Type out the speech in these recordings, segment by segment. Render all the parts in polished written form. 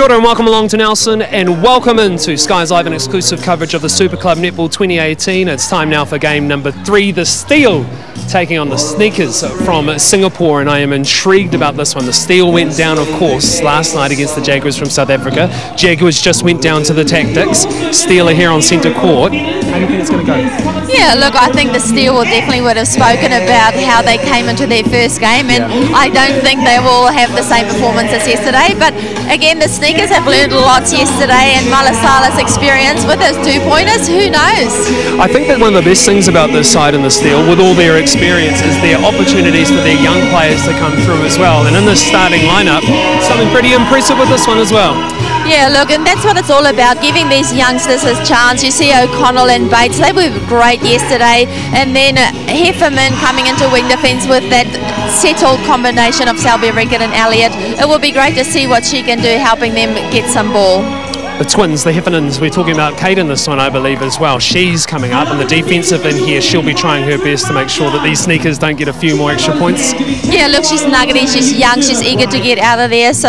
Kia ora and welcome along to Nelson, and welcome into Sky's live and exclusive coverage of the Super Club Netball 2018. It's time now for game number 3, the Steel taking on the Sneakers from Singapore, and I am intrigued about this one. The Steel went down, of course, last night against the Jaguars from South Africa. Jaguars just went down to the tactics. Steel are here on centre court. How do you think it's going to go? Yeah, look, I think the Steel definitely would have spoken about how they came into their first game, and I don't think they will have the same performance as yesterday. But again, the Sneakers have learned lots yesterday, and Malasala's experience with his 2-pointers, who knows? I think that one of the best things about this side in the Steel, with all their experience, is their opportunities for their young players to come through as well. And in this starting lineup, something pretty impressive with this one as well. Yeah, look, and that's what it's all about, giving these youngsters a chance. You see O'Connell and Bates, they were great yesterday, and then Hefferman coming into wing defence with that settled combination of Selby Rickett and Elliott. It will be great to see what she can do, helping them get some ball. The twins, the Heffernans, we're talking about Kate in this one, I believe, as well. She's coming up, and the defensive in here, she'll be trying her best to make sure that these Sneakers don't get a few more extra points. Yeah, look, she's nuggety, she's young, she's eager to get out of there, so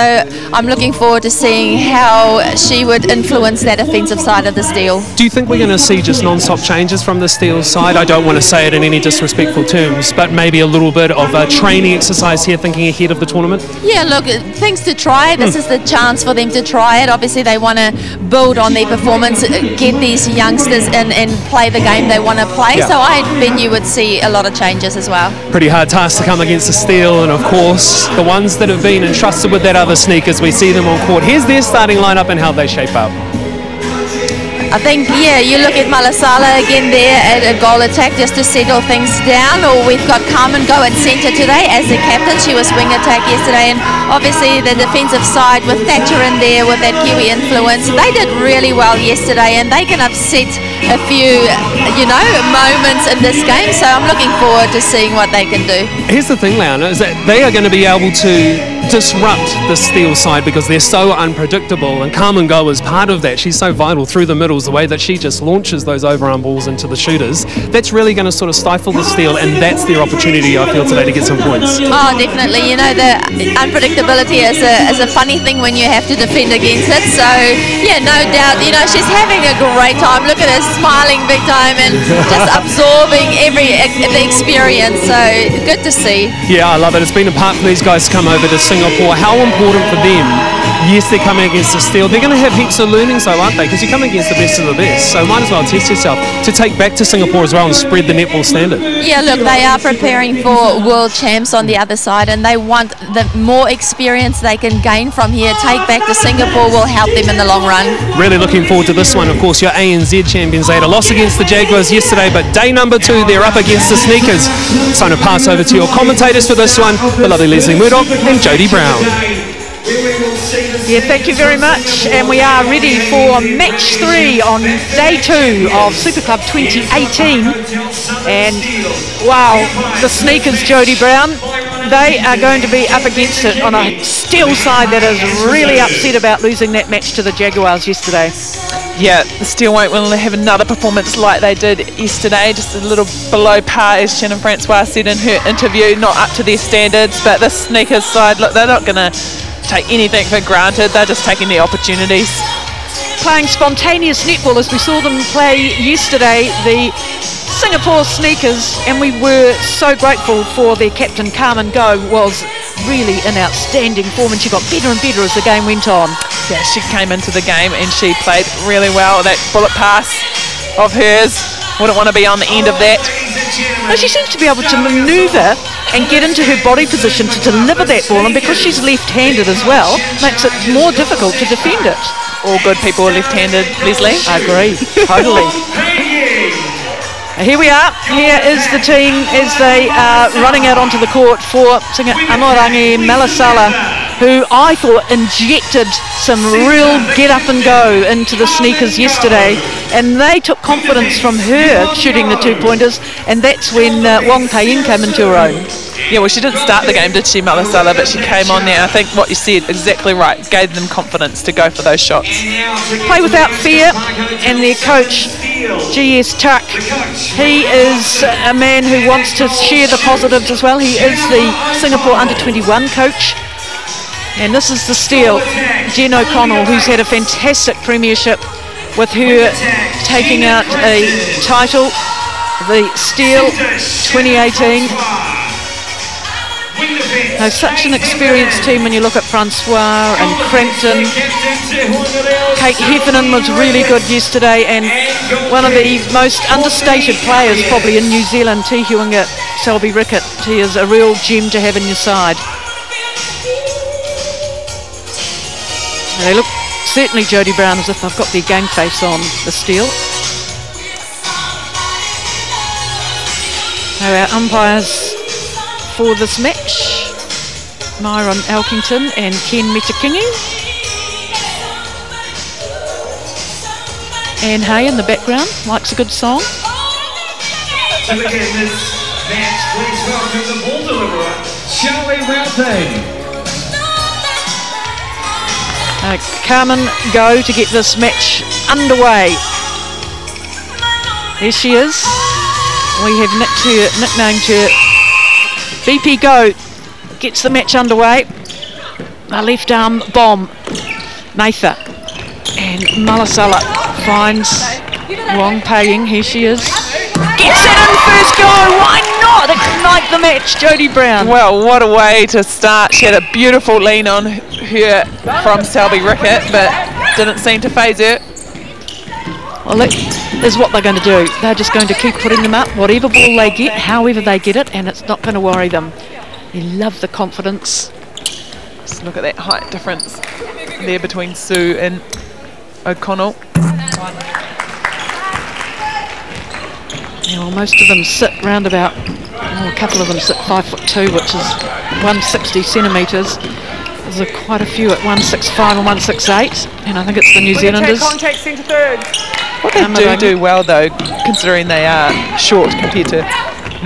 I'm looking forward to seeing how she would influence that offensive side of the Steel. Do you think we're going to see just non-stop changes from the Steel side? I don't want to say it in any disrespectful terms, but maybe a little bit of a training exercise here, thinking ahead of the tournament? Yeah, look, things to try. This is the chance for them to try it. Obviously, they want to build on their performance, get these youngsters in and play the game they want to play. So I bet you would see a lot of changes as well. Pretty hard task to come against the Steel, and of course the ones that have been entrusted with that other Sneakers, we see them on court. Here's their starting lineup and how they shape up. I think, yeah, you look at Malasala again there at a goal attack just to settle things down, or we've got Carmen go at centre today as the captain. She was wing attack yesterday, and obviously the defensive side with Thatcher in there with that Kiwi influence, they did really well yesterday, and they can upset a few, moments in this game, so I'm looking forward to seeing what they can do. Here's the thing, Leona, is that they are going to be able to disrupt the Steel side because they're so unpredictable, and Carmen Go is part of that. She's so vital through the middles, the way that she just launches those overarm balls into the shooters. That's really going to sort of stifle the Steel, and that's their opportunity, I feel, today to get some points. Oh, definitely. The unpredictability is a funny thing when you have to defend against it, so yeah, no doubt, she's having a great time. Look at her smiling big time and just absorbing the experience, so good to see. Yeah, I love it. It's been a part for these guys to come over to Singapore. How important for them? Yes, they're coming against the Steel. They're going to have heaps of learnings though, aren't they? Because you're coming against the best of the best, so might as well test yourself to take back to Singapore as well and spread the netball standard. Yeah, look, they are preparing for world champs on the other side, and they want the more experience they can gain from here. Take back to Singapore will help them in the long run. Really looking forward to this one. Of course, your ANZ champions. They had a loss against the Jaguars yesterday, but day number 2, they're up against the Sneakers. It's time to pass over to your commentators for this one, the lovely Leslie Murdoch and Jodie Brown. Yeah, thank you very much, and we are ready for match 3 on day 2 of Super Club 2018. And wow, the Sneakers, Jodie Brown, they are going to be up against it on a Steel side that is really upset about losing that match to the Jaguars yesterday. Yeah, the Steel won't want to have another performance like they did yesterday, just a little below par, as Shannon Francois said in her interview, not up to their standards. But the Sneakers side, look, they're not going to take anything for granted, they're just taking the opportunities. Playing spontaneous netball as we saw them play yesterday, the Singapore Sneakers, and we were so grateful for their captain Carmen Go, was really in outstanding form, and she got better and better as the game went on. Yeah, she came into the game and she played really well. That bullet pass of hers, wouldn't want to be on the end of that. Now she seems to be able to manoeuvre and get into her body position to deliver that ball, and because she's left-handed as well, makes it more difficult to defend it. All good people are left-handed, Leslie. I agree, totally. Here we are. Here is the team as they are running out onto the court for singer Amorangi Malasala, who I thought injected some real get up and go into the Sneakers yesterday, and they took confidence from her shooting the 2-pointers, and that's when Wong Tayin came into her own. Yeah, well, she didn't start the game, did she, Malasala, but she came on there. I think what you said, exactly right, gave them confidence to go for those shots. Play without fear, and their coach, G.S. Tuck, he is a man who wants to share the positives as well. He is the Singapore Under-21 coach. And this is the steal. Jen O'Connell, who's had a fantastic premiership with her taking out a title, the steal 2018. Now, such an experienced team when you look at Francois and Crampton. Kate Heffernan was really good yesterday, and one of the most understated players probably in New Zealand, Te Huinga Selby Rickett. He is a real gem to have in your side. They look, certainly Jodie Brown, as if they've got their game face on the steal. Now our umpires for this match, Myron Elkington and Ken Metakingi. Anne Hay in the background, likes a good song. To begin this match, please welcome the ball deliverer, Charlie Routhing. Carmen Go to get this match underway. There she is. We have nicknamed her BP Go. Gets the match underway. A left arm bomb. Mather and Malasala finds Wong Paying. Here she is. Gets it in first go. Why not ignite the match, Jodie Brown? Well, what a way to start. She had a beautiful lean on her from Selby Rickett, but didn't seem to phase her. Well, that is what they're going to do. They're just going to keep putting them up, whatever ball they get, however they get it, and it's not going to worry them. They love the confidence. Just look at that height difference there between Sue and O'Connell. Yeah, well, most of them sit round about, a couple of them sit 5'2", which is 160 centimetres. There's quite a few at 165 and 168, and I think it's the New Zealanders. Contact centre third. What they do well, though, considering they are short compared to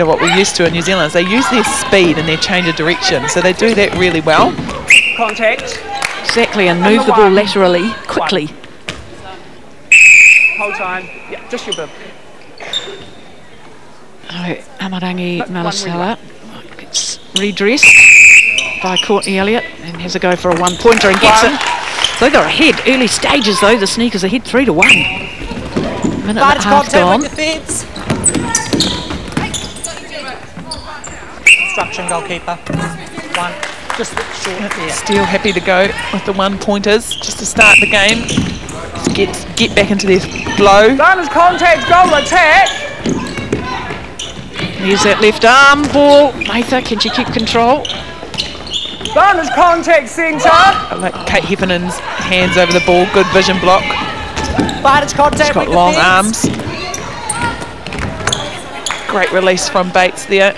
what we're used to in New Zealand, is they use their speed and their change of direction, so they do that really well. Contact. Exactly, and move the ball laterally quickly. Whole time. Yeah, just your bib. Oh, Amarangi Malasala gets redressed by Courtney Elliott and has a go for a one-pointer and gets it. So they're ahead, early stages though, the Sneakers ahead 3-1. Minute and a half gone. Instruction goalkeeper. One. Just short. Yeah. Still happy to go with the one-pointers just to start the game. Get back into their flow. Barnes contact, goal attack. There's that left arm ball. Mather, can she keep control? Barnes contact centre. I like Kate Heffernan's hands over the ball. Good vision block. Barnes contact. She's got long arms. Great release from Bates there.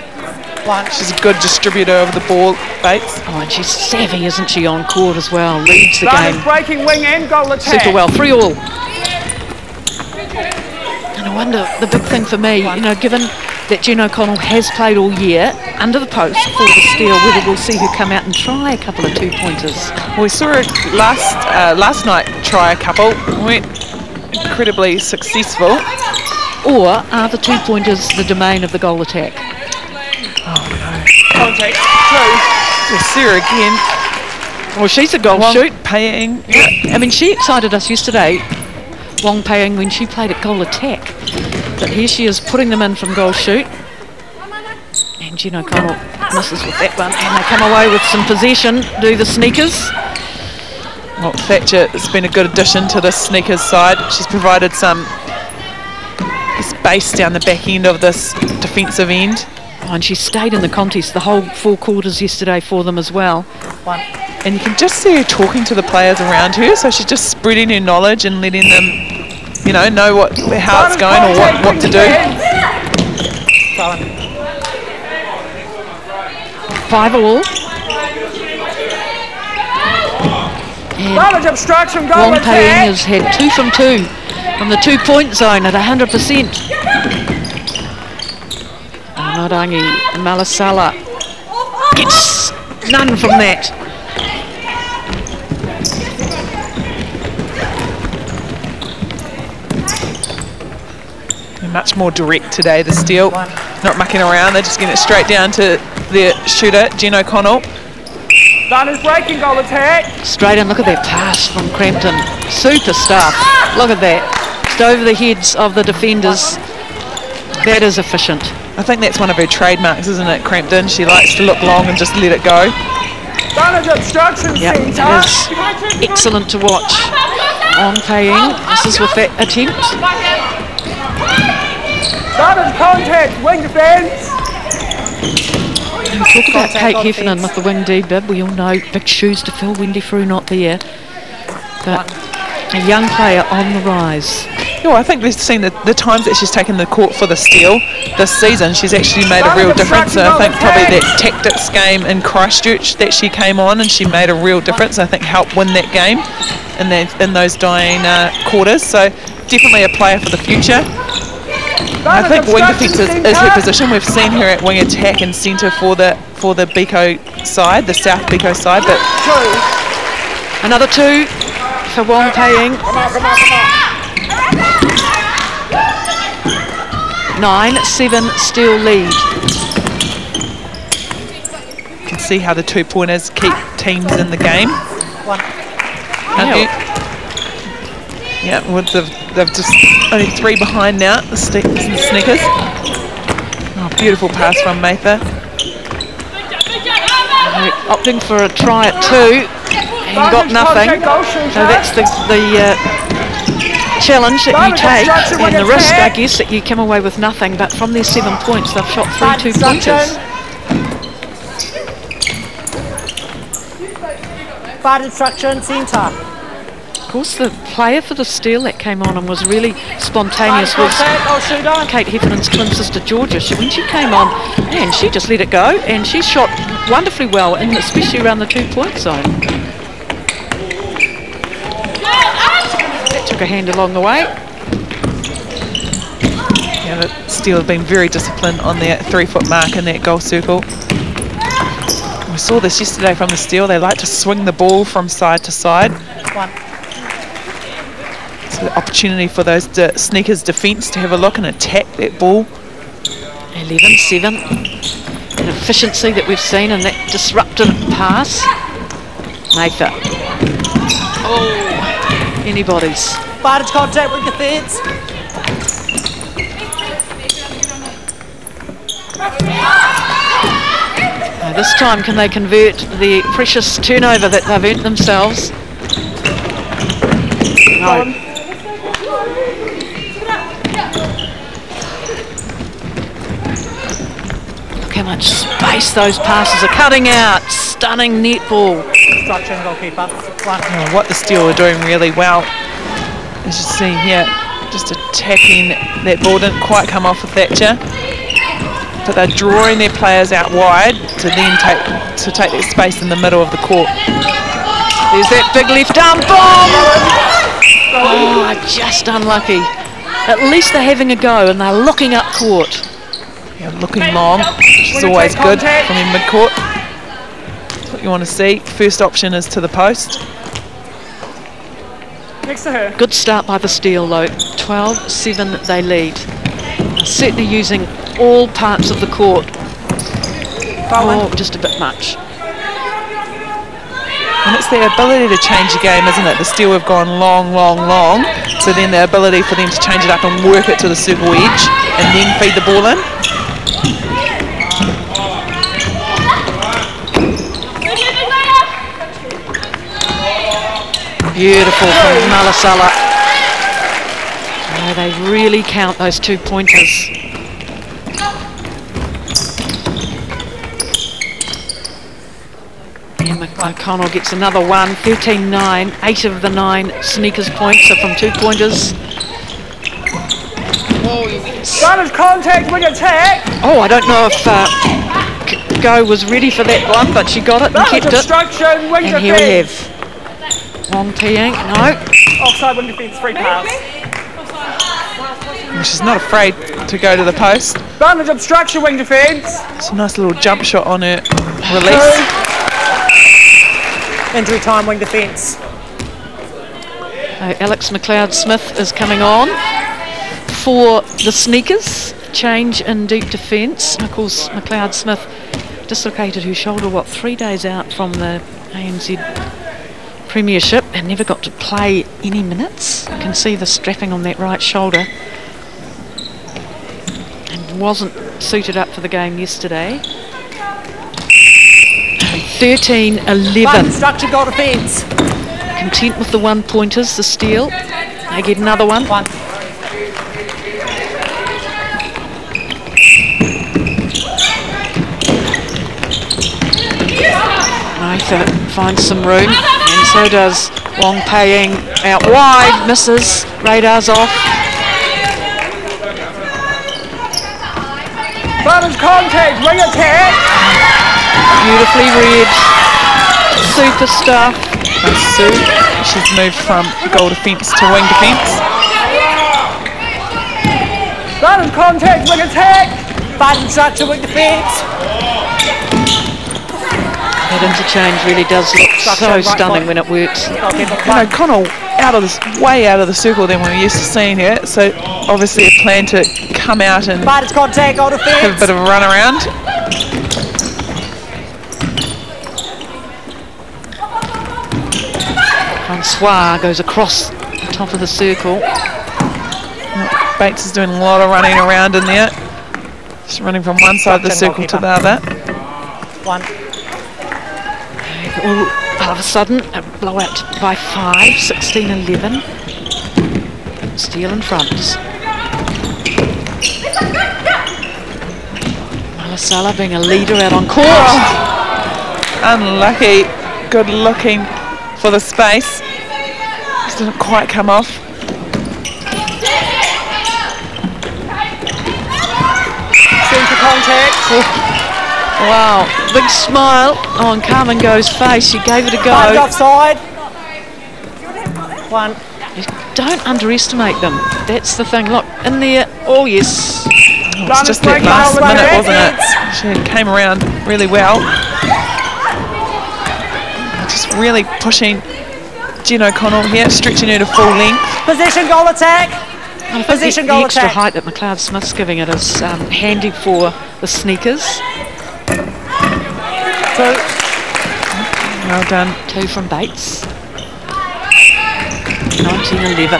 She's a good distributor of the ball, Bates. Oh, and she's savvy, isn't she, on court as well. Leads the Barnes game. breaking wing and goal attack. Super well. 3-all. And I wonder, the big thing for me, given that Jen O'Connell has played all year under the post for the steal, whether we'll see her come out and try a couple of two-pointers. Well, we saw her last night try a couple. Weren't incredibly successful. Or are the two-pointers the domain of the goal attack? Oh, no. Contact. So Sarah again. Well, she's a goal shoot. Paying. I mean, she excited us yesterday, Wong Paying, when she played at goal attack. But here she is putting them in from goal shoot. And Jen O'Connell misses with that one. And they come away with some possession, do the Sneakers. Well, Thatcher has been a good addition to the Sneakers side. She's provided some space down the back end of this defensive end. Oh, and she stayed in the contest the whole 4 quarters yesterday for them as well. And you can just see her talking to the players around her, so she's just spreading her knowledge and letting them, know how it's going or what to do. 5-all. Knowledge obstruction, goal Wong Paying attack. has had 2 from 2 from the 2-point zone at 100%. Narangi Malasala gets none from that. They're much more direct today, the steal. Not mucking around, they're just getting it straight down to their shooter, Jen O'Connell. Vanna's breaking goal attack. Straight in, look at that pass from Crampton. Super stuff. Look at that. Just over the heads of the defenders. That is efficient. I think that's one of her trademarks, isn't it, Crampton? She likes to look long and just let it go. Vanna's obstruction Yep, centre. it is excellent to watch. On paying. This is with that attempt. Vanna's contact, wing defence. We talk about Kate Heffernan with the wing D bib. We all know big shoes to fill. Wendy Frew not there. But a young player on the rise. Yeah, I think we've seen the times that she's taken the court for the steal this season. She's actually made a real difference. And I think probably that tactics game in Christchurch that she came on and she made a real difference. I think helped win that game in those dying quarters. So definitely a player for the future. I think wing defence is her position. We've seen her at wing attack and centre for the Biko side, the South Biko side. But another 2 for Wong Pei-Ying. 9-7 still lead. You can see how the 2-pointers keep teams in the game. Yeah, well, they've just only 3 behind now, the Sneakers. Oh, beautiful pass from Mather. Opting for a try at 2 and got nothing. So that's the challenge that you take and the risk, I guess, that you come away with nothing. But from their 7 points, they've shot 3 2-pointers. Fire instruction centre. Of course, the player for the steal that came on and was really spontaneous was Kate Heffernan's twin sister Georgia. When she came on, man, she just let it go and she shot wonderfully well, and especially around the 2-point zone. That took a hand along the way. Yeah, the Steele have been very disciplined on their 3-foot mark in that goal circle. We saw this yesterday from the Steele. They like to swing the ball from side to side. It's an opportunity for those Sneakers defence to have a look and attack that ball. 11-7. An efficiency that we've seen in that disruptive pass. Mather. Oh, anybody's. Fire contact with defence. This time, can they convert the precious turnover that they've earned themselves? No. Look how much space those passes are cutting out. Stunning netball. Obstruction goalkeeper. Oh, what the Steele are doing really well, as you see here, just attacking that ball. Didn't quite come off with Thatcher. But they're drawing their players out wide to then take that space in the middle of the court. There's that big left arm bomb! Oh, just unlucky. At least they're having a go and they're looking up court. Yeah, looking long, which is always good from in mid-court. That's what you want to see. First option is to the post. Next to her. Good start by the Steele though. 12-7 they lead. They're certainly using all parts of the court. Oh, just a bit much. And it's their ability to change the game, isn't it? The Steele have gone long, long, long. So then the ability for them to change it up and work it to the circle edge and then feed the ball in. Beautiful from Malasala. Oh, they really count those 2-pointers. O'Connell gets another one, 13-9, 8 of the 9 Sneakers points are from 2-pointers. Vanna's contact, wing attack. Oh, I don't know if Go was ready for that one, but she got it and kept it. Obstruction, wing And here we have Wong Pei-Ying, no. Offside, wing defence, free pass. And she's not afraid to go to the post. Vanna's obstruction, wing defence. It's a nice little jump shot on her release. Injury time, wing defence. Alex McLeod-Smith is coming on for the Sneakers. Change in deep defence. Of course, McLeod-Smith dislocated her shoulder, 3 days out from the ANZ Premiership and never got to play any minutes. You can see the strapping on that right shoulder. And wasn't suited up for the game yesterday. 13-11. Structure goal defence. Content with the 1 pointers, the steal. They get another one. Martha finds some room, and so does Wong Pei Ying. Out wide, misses, radar's off. Close contact, wing attack. Beautifully read. Super stuff. Sue, she's moved from goal defence to wing defence. Close contact, wing attack. Fighting structure, wing defence. That interchange really does look so stunning when it works. Connell way out of the circle than we're used to seeing her, so obviously a plan to come out and contact, goal defence. have a bit of a run around. Francois goes across the top of the circle. Bates is doing a lot of running around in there. Just running from one side of the circle to the other. All of a sudden, a blowout by 5, 16-11. Steele in front. Malasala being a leader out on court. Unlucky. Good looking for the space. Just didn't quite come off. Centre contact. Wow, big smile on Carmen Go's face. She gave it a go. Offside. One. Don't underestimate them. That's the thing. Look, in there. Oh, yes. It was just that last minute, wasn't it? She came around really well. Just really pushing Jen O'Connell here, stretching her to full length. Possession goal attack. Possession goal attack. The extra height that McLeod Smith's giving it is handy for the sneakers. 2. Well done. 2 from Bates. 19-11.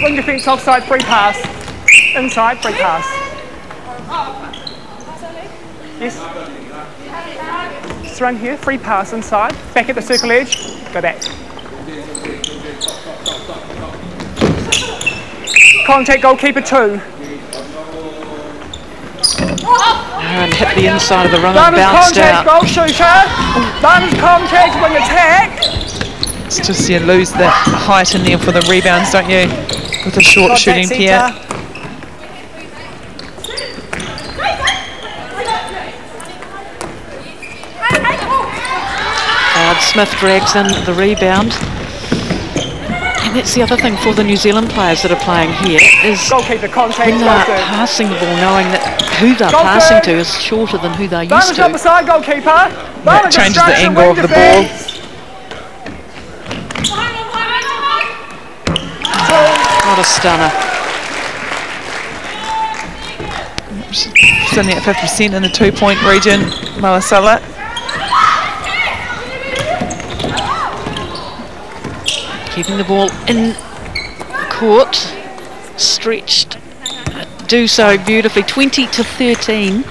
Wing defence offside, free pass. Inside, free pass. Yes. Just run here, free pass inside. Back at the circle edge, go back. Contact goalkeeper 2. And hit the inside of the run and bounced contact, out. Goal shooter. Diamond's contact, wing attack. It's just you lose the height in there for the rebounds, don't you? With a short Contact shooting pair. Smith drags in the rebound. And that's the other thing for the New Zealand players that are playing here is goalkeeper contact, when they're passing the ball, knowing that who they're passing to is shorter than who they're used to. Side, goalkeeper. That changes the angle of the ball. What a stunner. She's only at 50% in the 2-point region, Malasala. Keeping the ball in the court, stretched, do so beautifully, 20-13.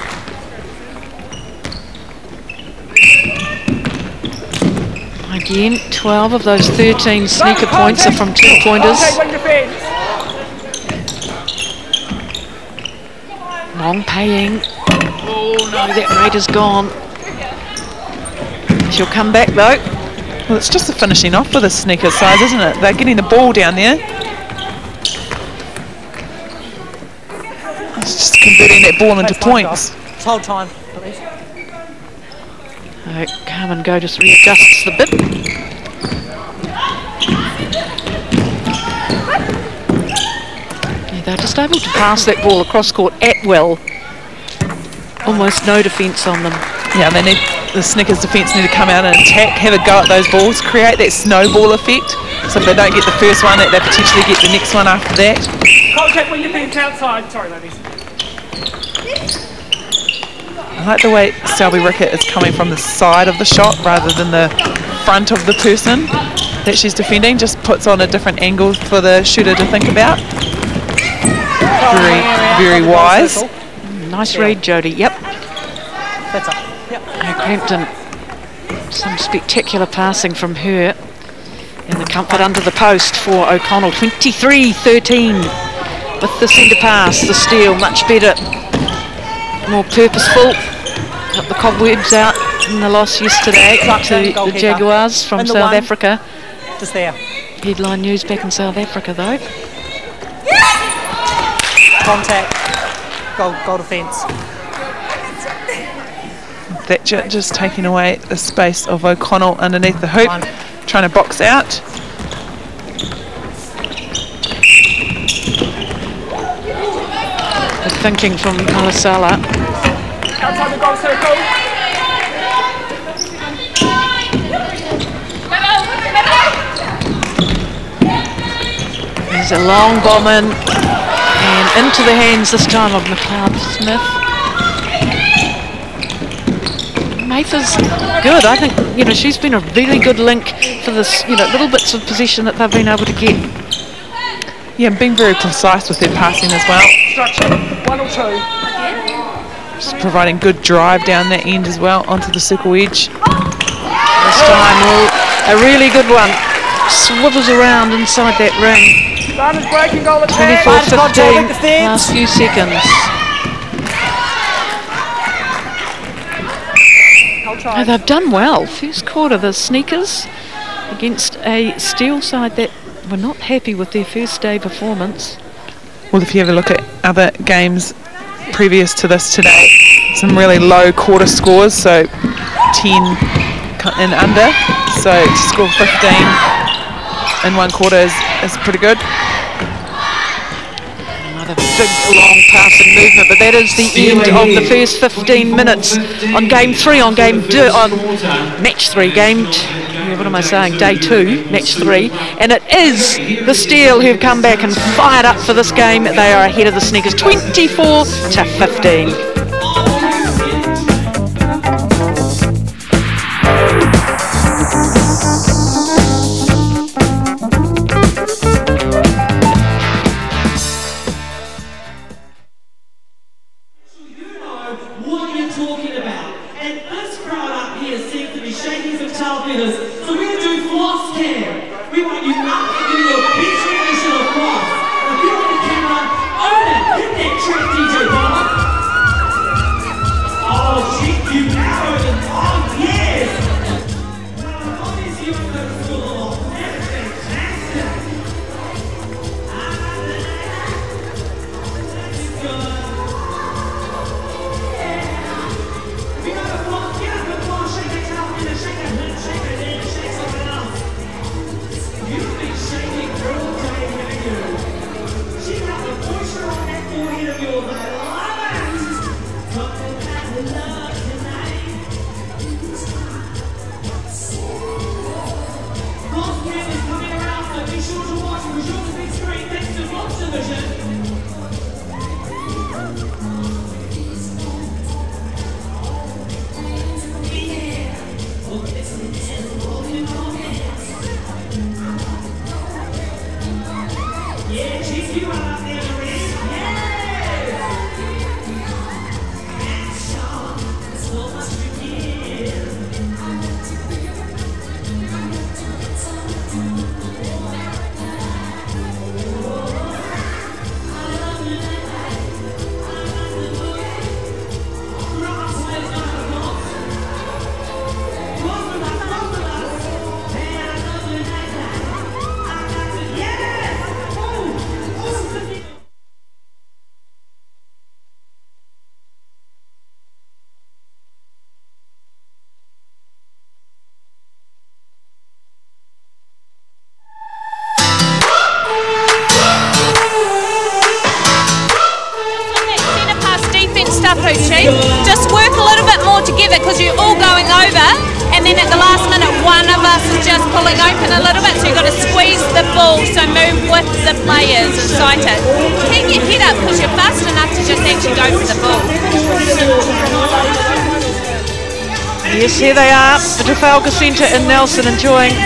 Again, 12 of those 13 sneaker points are from 2-pointers. Wong Pei Ying. Oh no, that rate is gone. She'll come back though. Well, it's just the finishing off for the sneaker size, isn't it? They're getting the ball down there. It's just converting that ball into points. Hold time, please. Carmen Go just readjusts the bit. Yeah, they're just able to pass that ball across court at will. Almost no defence on them. Yeah, the Snickers defence need to come out and attack, have a go at those balls, create that snowball effect. So if they don't get the first one, they potentially get the next one after that. Contact when your feet's outside. Sorry, ladies. I like the way Selby Rickett is coming from the side of the shot rather than the front of the person that she's defending. Just puts on a different angle for the shooter to think about. Very wise. Nice read, Jody. Yep. That's up. Yep. Crampton, some spectacular passing from her. And the comfort under the post for O'Connell. 23-13 with the centre pass. The steal much better, more purposeful. Got the cobwebs out in the loss yesterday to the Jaguars from South Africa. Just there. Headline news back in South Africa though. Contact. Goal defence. Thatcher just taking away the space of O'Connell underneath the hoop, trying to box out. The thinking from Malasala. Outside the goal circle. There's a long bomb in and into the hands this time of McLeod Smith. Mather's good. I think, you know, she's been a really good link for this, you know, little bits of possession that they've been able to get. Yeah, being very precise with their passing as well. Structure. 1 or 2. Just providing good drive down that end as well onto the circle edge. This time, a really good one. Swivels around inside that ring. Barnard's breaking goal attack. 24-15, last few seconds. Oh, they've done well. First quarter, the Sneakers against a Steel side that were not happy with their first day performance. Well, if you have a look at other games previous to this today, some really low quarter scores, so 10 and under. So to score 15 in 1 quarter is pretty good. Another big long passing movement, but that is the end of the first 15 minutes on game 3, on match 3, what am I saying, day 2, match 3, and it is the Steel who've come back and fired up for this game. They are ahead of the Sneakers 24-15. Just work a little bit more together because you're all going over and then at the last minute one of us is just pulling open a little bit, so you've got to squeeze the ball, so move with the players and sight it. Keep your head up because you're fast enough to just actually go for the ball. Yes, here they are, the Trafalgar Centre in Nelson, enjoying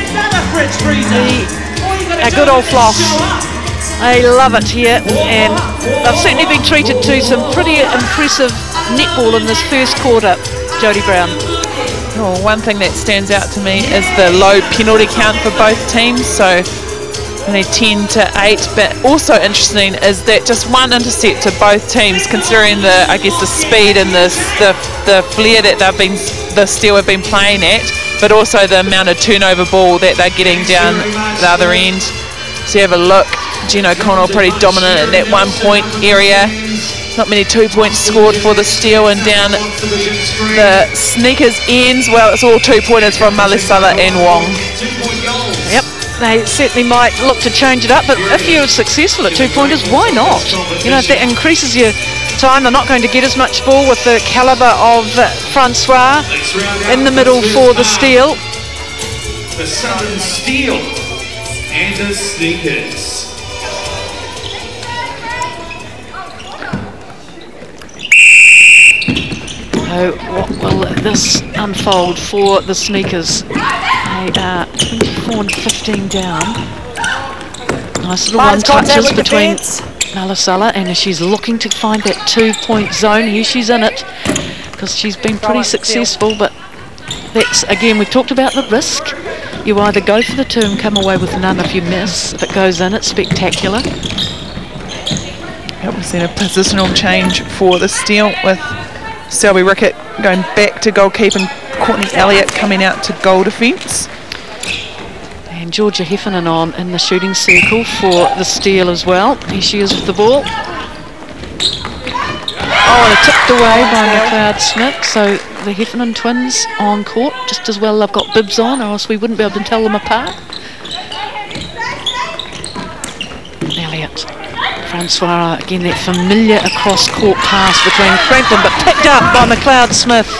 a good old floss. They love it here, and they've certainly been treated to some pretty impressive netball in this first quarter, Jodie Brown. Oh, one thing that stands out to me is the low penalty count for both teams, so only 10 to 8, but also interesting is that just one intercept to both teams, considering the, I guess, the speed and the flair that the Steel have been playing at, but also the amount of turnover ball that they're getting down the other end. So you have a look, Jen O'Connell pretty dominant in that 1 point area. Not many 2 points scored for the Steel, and down the Sneakers ends, well, it's all 2 pointers from Malasala and Wong. Yep, they certainly might look to change it up, but if you're successful at 2 pointers, why not? You know, if that increases your time, they're not going to get as much ball with the calibre of Francois in the middle for the Steel. The Southern Steel and the Sneakers. So what will this unfold for the Sneakers? They are 24 and 15 down. Nice little one touches between Malasala, and she's looking to find that 2 point zone. Here she's in it because she's been pretty successful, but that's, again, we've talked about the risk. You either go for the 2 and come away with none if you miss. If it goes in, it's spectacular. We've seen a positional change for the Steel with Selby Rickett going back to goalkeeper and Courtney Elliott coming out to goal defence. And Georgia Heffernan on in the shooting circle for the Steel as well. Here she is with the ball. Oh, and tipped away by McLeod Smith. So the Heffernan twins on court, just as well they've got bibs on, or else we wouldn't be able to tell them apart. Elliott. Francois, again, that familiar across-court pass between Franklin, but picked up by McLeod Smith.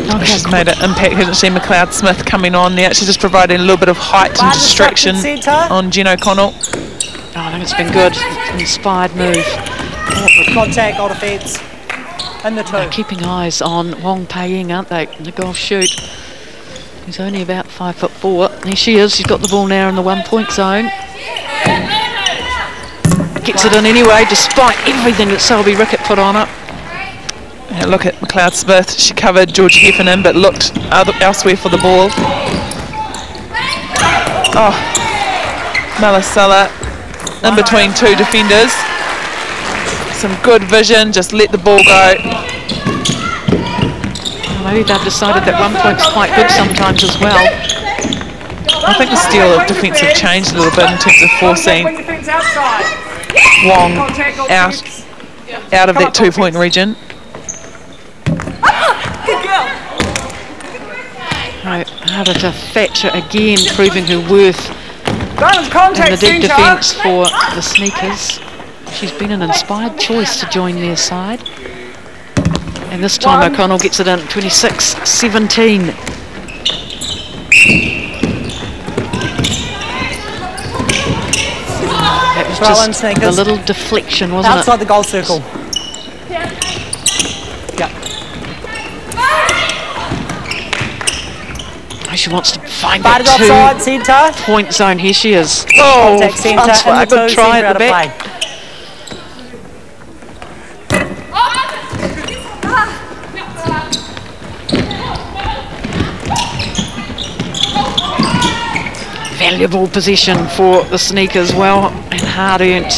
Okay. She's made an impact, hasn't she, McLeod Smith coming on there. She's just providing a little bit of height and distraction on Jen O'Connell. Oh, I think it's been good. Inspired move. Contact, goal defence, and the 2. They're keeping eyes on Wong Pei-Ying, aren't they, in the golf shoot. He's only about 5'4". There she is, she's got the ball now in the 1 point zone. Gets it in anyway, despite everything that Selby Rickett put on it. Yeah, look at McLeod Smith. She covered George Heffernan, but looked elsewhere for the ball. Oh, Malasala in between 2 defenders. Some good vision, just let the ball go. Well, maybe they've decided that 1 point's quite good sometimes as well. I think the Steel of defence have changed a little bit in terms of forcing Wong out of that 2 point region. Right, harder to Thatcher again, proving her worth in the deep defence for the Sneakers. She's been an inspired choice to join their side. And this time O'Connell gets it in, 26-17. That was just a little deflection, wasn't it? Outside the goal circle. Yeah. She wants to find that 2 point zone. Here she is. Oh, Francois, a good try at the back. Valuable possession for the Sneakers, well and hard earned.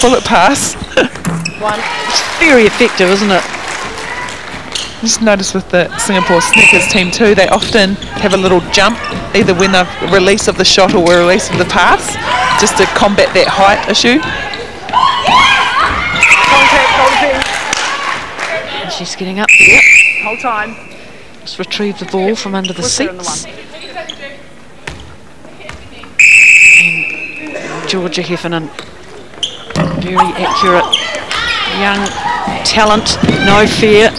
Bullet pass. It's very effective, isn't it? Just noticed with the Singapore Sneakers team too, they often have a little jump, either when the release of the shot or release of the pass, just to combat that height issue. And she's getting up there. Whole time. Just retrieve the ball from under the seats. And Georgia Heffernan, very accurate Young talent, no fear.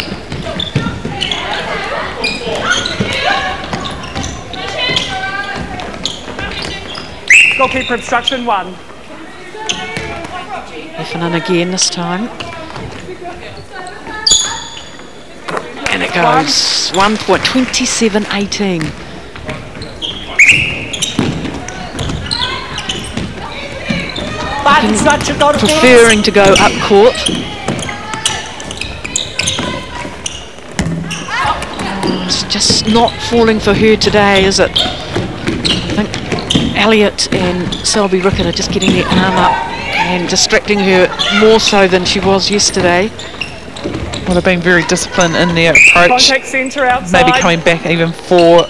Goalkeeper obstruction 1. Heffernan again this time. And it goes 1 point, 27-18. Preferring to go up court. Oh, it's just not falling for her today, is it? I think Elliott and Selby Rickett are just getting their arm up and distracting her more so than she was yesterday. Well, they've been very disciplined in their approach. Contact centre outside. Maybe coming back even 4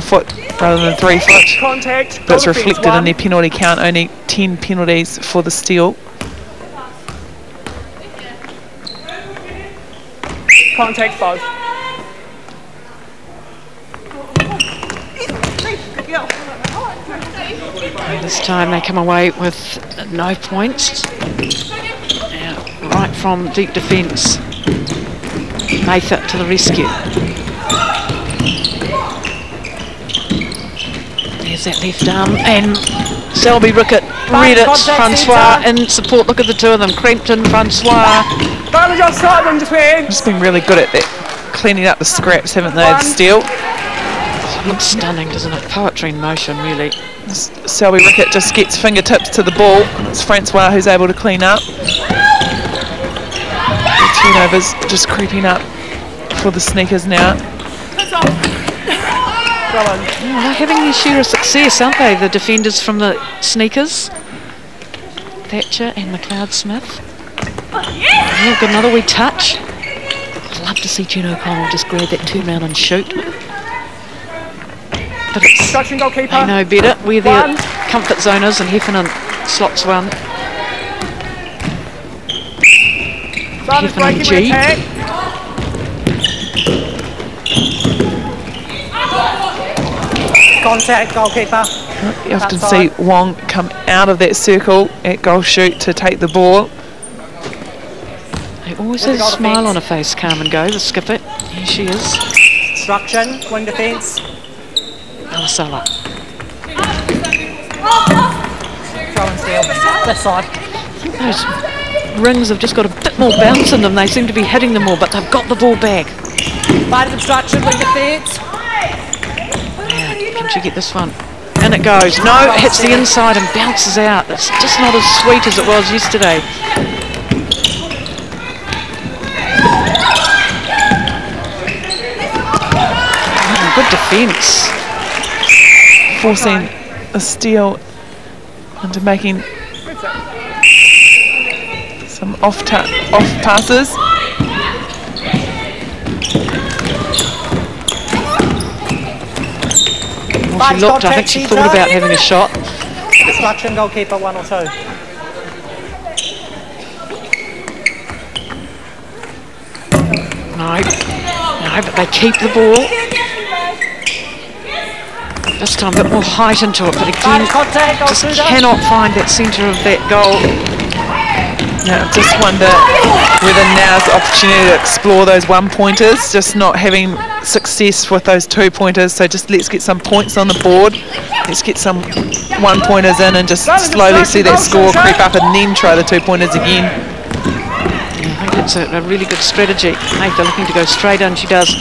foot rather than 3 foot. Contact. But it's reflected in their penalty count, only 10 penalties for the steal. Contact both. This time they come away with no points. Right from deep defence. Mather to the rescue. There's that left arm, and Selby Rickett read it. Francois in support. Look at the two of them. Crampton, Francois. Just been really good at that, cleaning up the scraps, haven't they? The steal. It looks stunning, doesn't it? Poetry in motion, really. Selby Rickett just gets fingertips to the ball. It's Francois who's able to clean up. The turnovers just creeping up for the Sneakers now. Oh, they're having their share of success, aren't they, the defenders from the Sneakers? Thatcher and McLeod Smith. Yeah, got another wee touch. I'd love to see Jen O'Connell just grab that turn and shoot. But it's, they know better where their comfort zone is, and Heffernan slots one. Heffernan G. Contact, goalkeeper. You often see Wong come out of that circle at goal shoot to take the ball. He always has a smile on her face, Carmen Go, the skipper. Here she is. Obstruction, wing defence. Malasala. Throw and steal. Left side. Those rings have just got a bit more bounce in them. They seem to be hitting them more, but they've got the ball back. Bite of obstruction, wing defence. Can she get this one? And it goes. No, it hits the inside and bounces out. It's just not as sweet as it was yesterday. Good defence. Forcing a steal into making some off passes. Well, she looked, I think she thought about having a shot. Obstruction, goalkeeper 1 or 2. No, but they keep the ball. This time a bit more height into it, but again, just cannot find that centre of that goal. Yeah, I just wonder whether now's the opportunity to explore those one-pointers, just not having success with those 2-pointers, so just let's get some points on the board, let's get some one-pointers in and just slowly see that score creep up and then try the 2-pointers again. Yeah, I think it's a really good strategy. Nathan looking to go straight in, she does.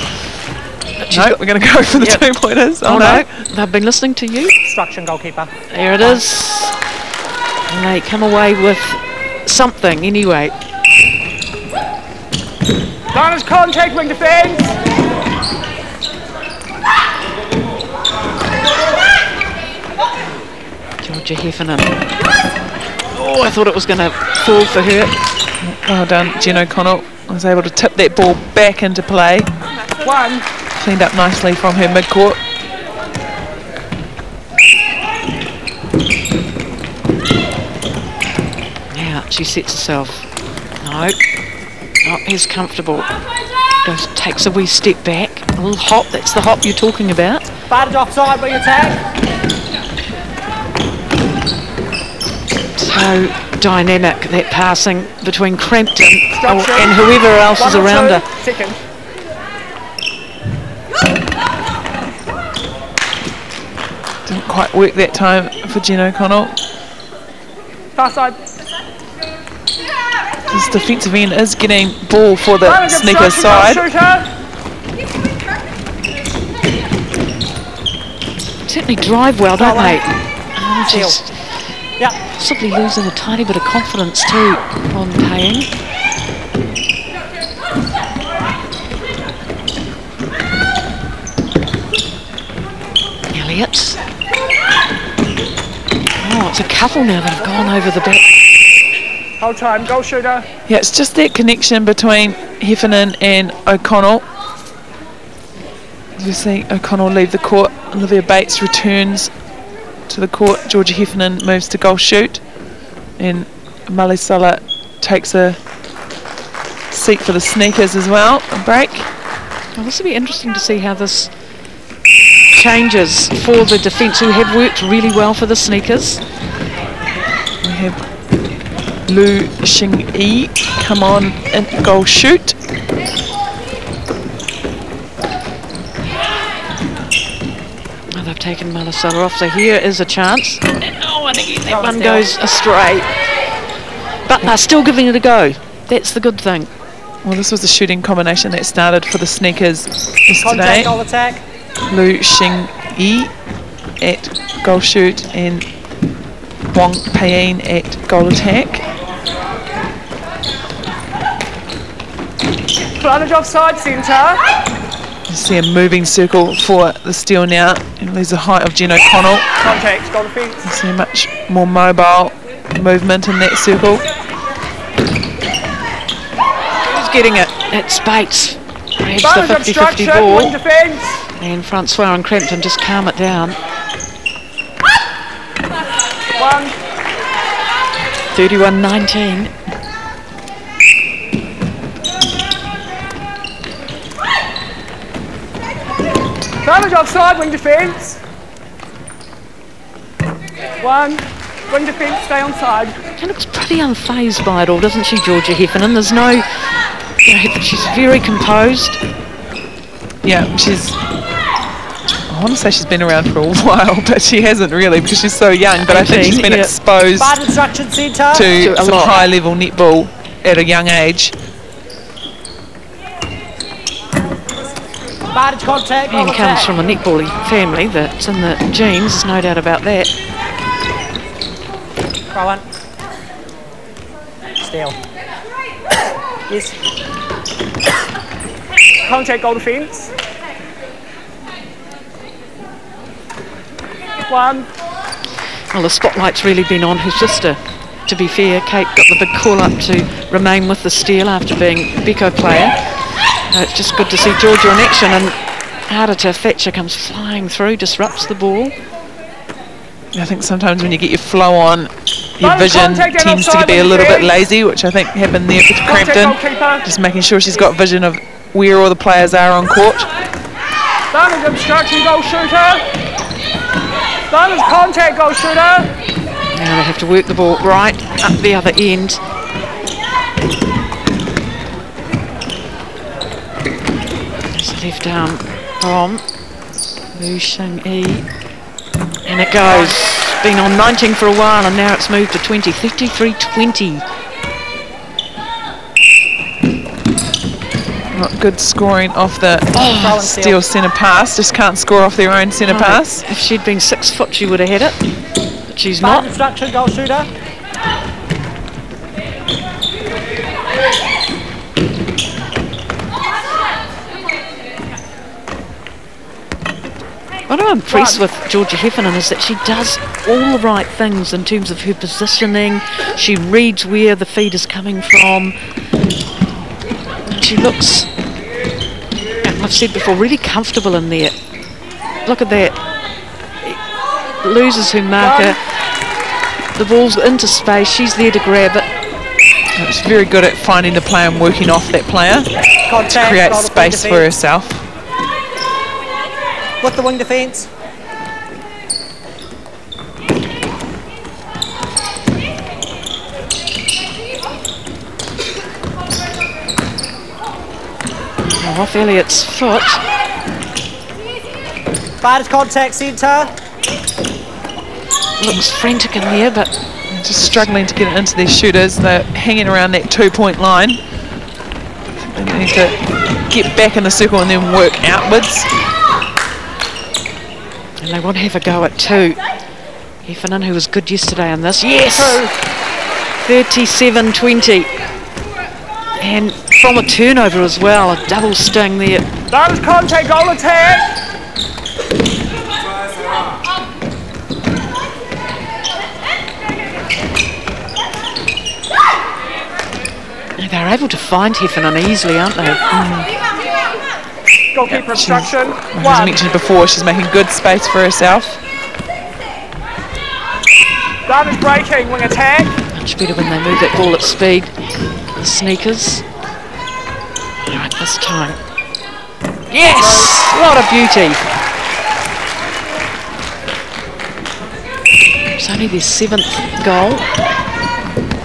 No, we're going to go for the 2-pointers. Oh no, they've been listening to you. Obstruction, goalkeeper. There it is. And they come away with something anyway. Diners contact, wing defence. Georgia Heffernan. Oh, I thought it was going to fall for her. Well done, Jen O'Connell was able to tip that ball back into play. One. Cleaned up nicely from her mid-court. Now she sets herself. No, not as comfortable. Goes, takes a wee step back. A little hop, that's the hop you're talking about. Batted offside, wing attack. So dynamic, that passing between Crampton and whoever else is around her. Second. Didn't quite work that time for Jen O'Connell. Far side. This defensive end is getting ball for the Sneakers side. Certainly drive well, don't they? Just possibly losing a tiny bit of confidence too on paying. Elliott. Oh, it's a couple now that have gone over the back. Hold time, goal shooter. Yeah, it's just that connection between Heffernan and O'Connell. We're seeing O'Connell leave the court. Olivia Bates returns to the court. Georgia Heffernan moves to goal shoot. And Malisala takes a seat for the Sneakers as well. A break. Well, this will be interesting to see how this changes for the defence, who have worked really well for the Sneakers. We have Lu Xing-yi come on and goal shoot. Oh, they've taken Malisala off, so here is a chance. Oh, and again that one goes astray. But they're still giving it a go. That's the good thing. Well, this was a shooting combination that started for the Sneakers yesterday. Contact, goal attack. Lu Xing-yi at goal shoot and Wong Pei-in at goal attack. Advantage offside centre. You see a moving circle for the steal now, and there's the height of Jen O'Connell. Contact, goal defence. You see a much more mobile movement in that circle. Who's getting it? It's Bates. Grabs the Advantage 50-50 obstruction, wing ball. defence. And Francois and Crampton just calm it down. 31-19. Advantage offside, wing defence. Wing defence, stay on side. She looks pretty unfazed by it all, doesn't she, Georgia Heffernan? There's no, you know, she's very composed. Yeah, she's, I want to say she's been around for a while, but she hasn't really because she's so young. But I think she's been exposed Bad instruction centre. to some high-level netball at a young age. Advantage contact, goal And comes attack. from a netballing family that's in the genes, there's no doubt about that. Throw one. Steal. Yes. Contact, goal defence. 1. Well, the spotlight's really been on her sister. To be fair, Kate got the big call up to remain with the steal after being Beko player. It's just good to see Georgia in action, and Ardita Thatcher comes flying through, disrupts the ball. I think sometimes when you get your flow on, your vision tends to be a little bit lazy, which I think happened there with Crampton. Just making sure she's got vision of where all the players are on court. Advantage obstruction, goal shooter. Advantage contact, goal shooter. Now they have to work the ball right up the other end. It's left arm from Lu Xing-yi. And it goes. Been on 19 for a while, and now it's moved to 20. 33-20. Not good scoring off the steal centre pass. Just can't score off their own centre pass. If she'd been 6 foot, she would have had it. But she's Bad not. instruction, goal shooter. What I'm impressed with Georgia Heffernan is that she does all the right things in terms of her positioning. She reads where the feed is coming from. She looks, I've said before, really comfortable in there. Look at that. Loses her marker. The ball's into space. She's there to grab it. She's very good at finding the player and working off that player to create space for herself. With the wing defence. off Elliott's foot. Bad contact centre. Looks frantic in there, but just struggling to get it into their shooters. They're hanging around that 2-point line. They need to get back in the circle and then work outwards. and they want to have a go at 2. Heffernan, who was good yesterday on this. Yes! 37-20. And from a turnover as well, a double sting there. Those contact goal attack. They're able to find Heffernan easily, aren't they? Goalkeeper obstruction. As I mentioned before, she's making good space for herself. Darvish breaking, wing attack. Much better when they move that ball at speed. The sneakers. Right, this time. Yes! What a beauty. It's only their 7th goal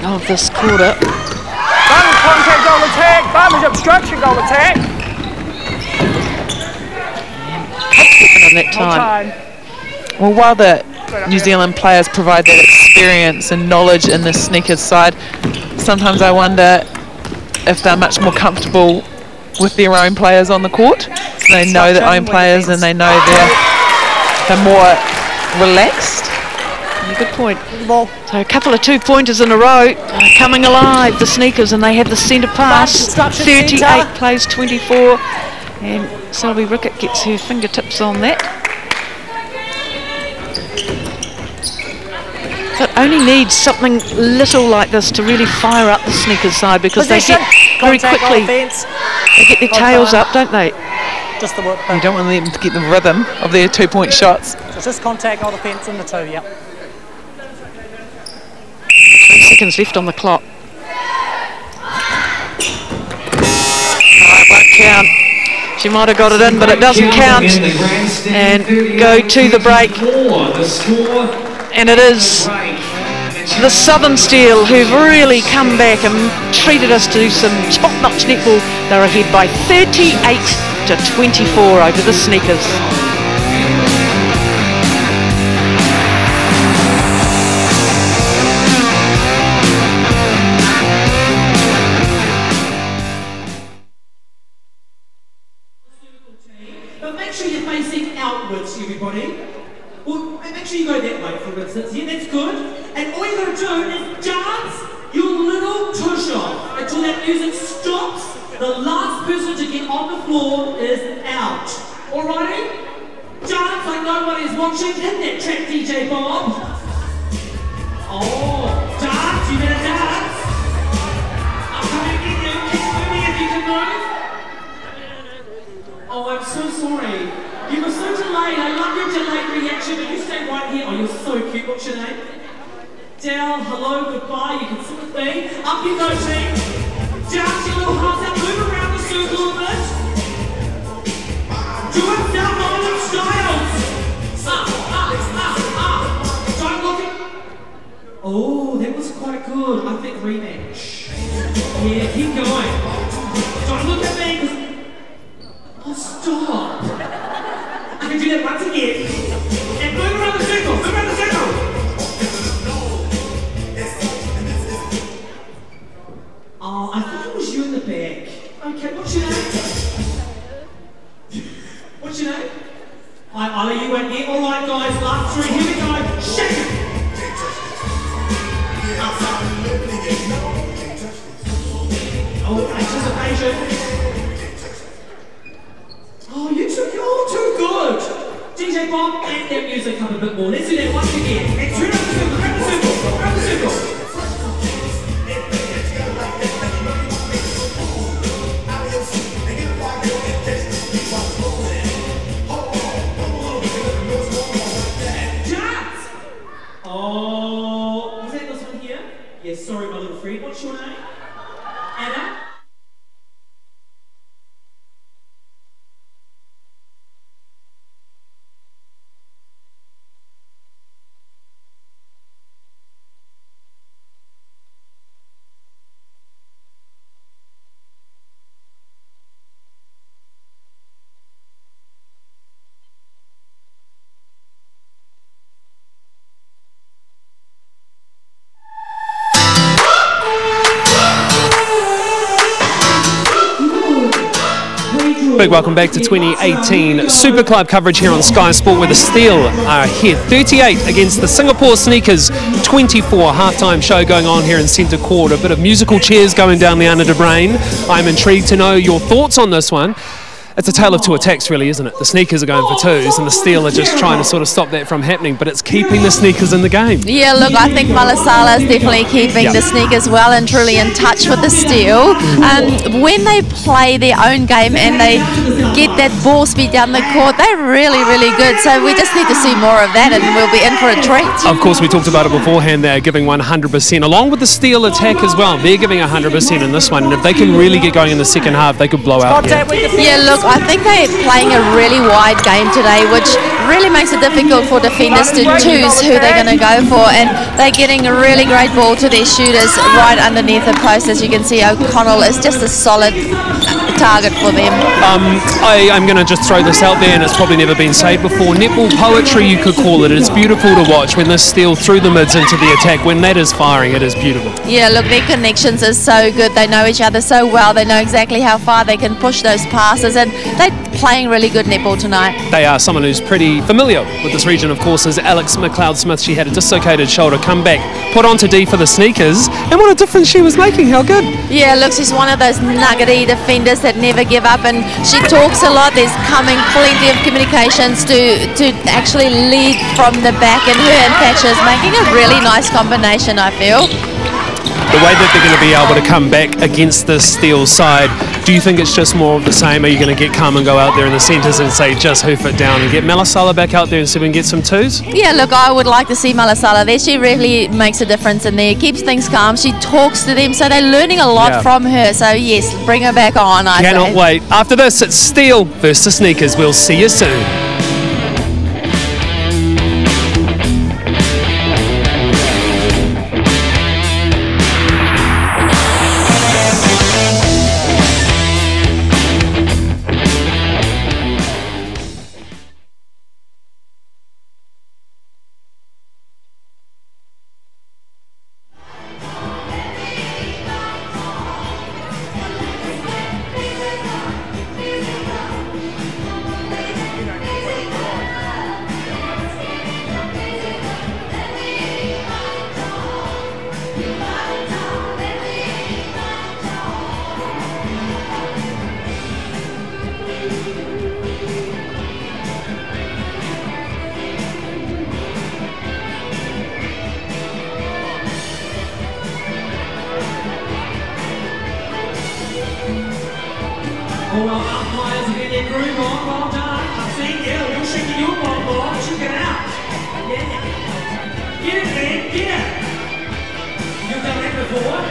of this quarter. Darvish contact goal attack. Darvish obstruction goal attack. In that time. Well, while the New Zealand players provide that experience and knowledge in the sneakers side, sometimes I wonder if they're much more comfortable with their own players on the court. So they know their own players and they know they're more relaxed. Yeah, good point. So a couple of 2-pointers in a row coming alive, the sneakers, and they have the centre pass. 38 plays 24, and Sylvie Rickett gets her fingertips on that. So it only needs something little like this to really fire up the sneakers side, because they get very quickly, they get their tails up, don't they? Just the work. You don't want them to get the rhythm of their 2-point shots. So it's just contact on the fence in the 2, yep. 3 seconds left on the clock. No, it won't count. She might have got it in, but it doesn't count. And go to the break. And it is the Southern Steel who've really come back and treated us to some top-notch netball. They're ahead by 38-24 over the Sneakers. But make sure you're facing outwards, everybody. Well, make sure you go that way, for instance. Yeah, that's good. And all you got to do is dance your little tush off until that music stops. The last person to get on the floor is out. Alrighty? Dance like nobody is watching. Hit that track, DJ Bob. Oh, dance. You better dance. I'm coming to get you. Keep moving if you can move. Oh, I'm so sorry. You were so delayed. I love your delayed reaction, but you stay right here. Oh, you're so cute. What's your name? Del, hello, goodbye. You can sit with me. Up you go, team. Dance your little hearts out. Move around the circle a bit. Do it South Island styles. Don't look at... Oh, that was quite good. I think rematch. Yeah, keep going. Don't look at me, because... Oh, stop. I can do that once again. And move around the circle. Move around the circle. Oh, I thought it was you in the back. Okay, what's your name? What's your name? Hi, Ollie, you went here. All right, guys, last 3. Here we go. Shake it. Oh, anticipation. Oh, you're too good. DJ Bob, and that music up a bit more. Let's do that once again. And turn up the circle, grab the circle, grab the circle. Dance! Oh, was that this one here? Yes, sorry, my little friend. What's your name? Anna? Big welcome back to 2018 Super Club coverage here on Sky Sport, where the Steel are here 38 against the Singapore Sneakers 24. Halftime show going on here in centre court. A bit of musical chairs going down the under de brain. I'm intrigued to know your thoughts on this one. It's a tale of two attacks, really, isn't it? The Sneakers are going for twos and the Steel are just trying to sort of stop that from happening, but it's keeping the Sneakers in the game. Yeah, look, I think Malasala is definitely keeping the Sneakers well and truly in touch with the Steel. When they play their own game and they get that ball speed down the court, they're really, really good. So we just need to see more of that and we'll be in for a treat. Of course, we talked about it beforehand. They're giving 100%, along with the Steel attack as well. They're giving 100% in this one, and if they can really get going in the second half, they could blow out. Yeah, look, I think they're playing a really wide game today, which really makes it difficult for defenders to choose who they're going to go for, and they're getting a really great ball to their shooters right underneath the post. As you can see, O'Connell is just a solid target for them. I'm going to just throw this out there, and it's probably never been said before. Netball poetry, you could call it. It's beautiful to watch when this Steel through the mids into the attack. When that is firing, it is beautiful. Yeah, look, their connections are so good. They know each other so well. They know exactly how far they can push those passes, and they're playing really good netball tonight. They are. Someone who's pretty familiar with this region, of course, is Alex McLeod-Smith. She had a dislocated shoulder, come back, put onto D for the Sneakers, and what a difference she was making. How good. Yeah, look, she's one of those nuggety defenders that never give up, and she talks a lot. There's coming plenty of communications to actually lead from the back, and her and Thatcher is making a really nice combination, I feel. The way that they're going to be able to come back against this Steel side, do you think it's just more of the same? Are you going to get calm and go out there in the centres and say just hoof it down and get Malasala back out there and see if we can get some twos? Yeah, look, I would like to see Malasala there. She really makes a difference in there, keeps things calm. She talks to them, so they're learning a lot from her. So yes, bring her back on, I Cannot say. wait. After this, it's Steel versus Sneakers. We'll see you soon. All our umpires are getting their groove on. Well done. I've seen you. You're shaking your ball, boy. Check it out. Yeah. Get it, man. Get it. You've done that before.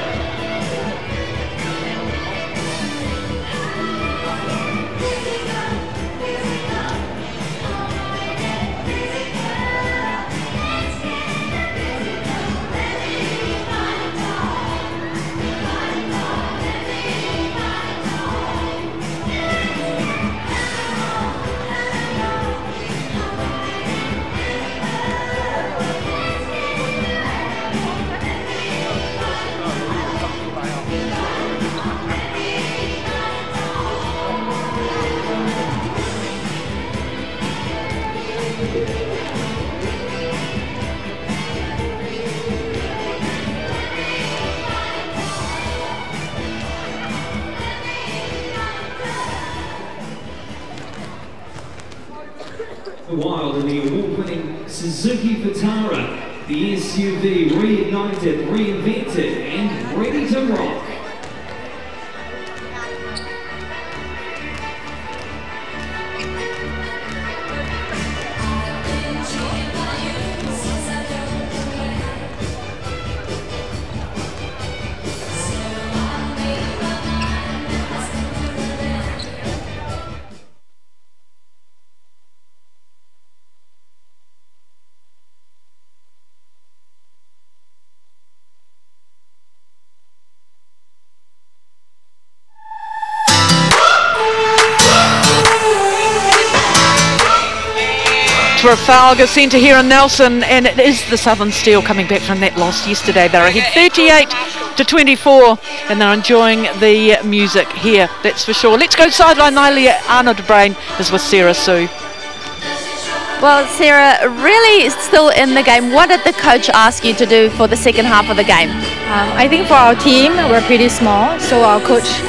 The Wild and the award-winning Suzuki Vitara, the SUV reignited, reinvented, and ready to rock. Trafalgar centre here in Nelson, and it is the Southern Steel coming back from that loss yesterday. They're ahead 38-24, and they're enjoying the music here, that's for sure. Let's go sideline. Anna de Brain is with Sarah Sue. Well, Sarah, really still in the game. What did the coach ask you to do for the second half of the game? I think for our team, we're pretty small, so our coach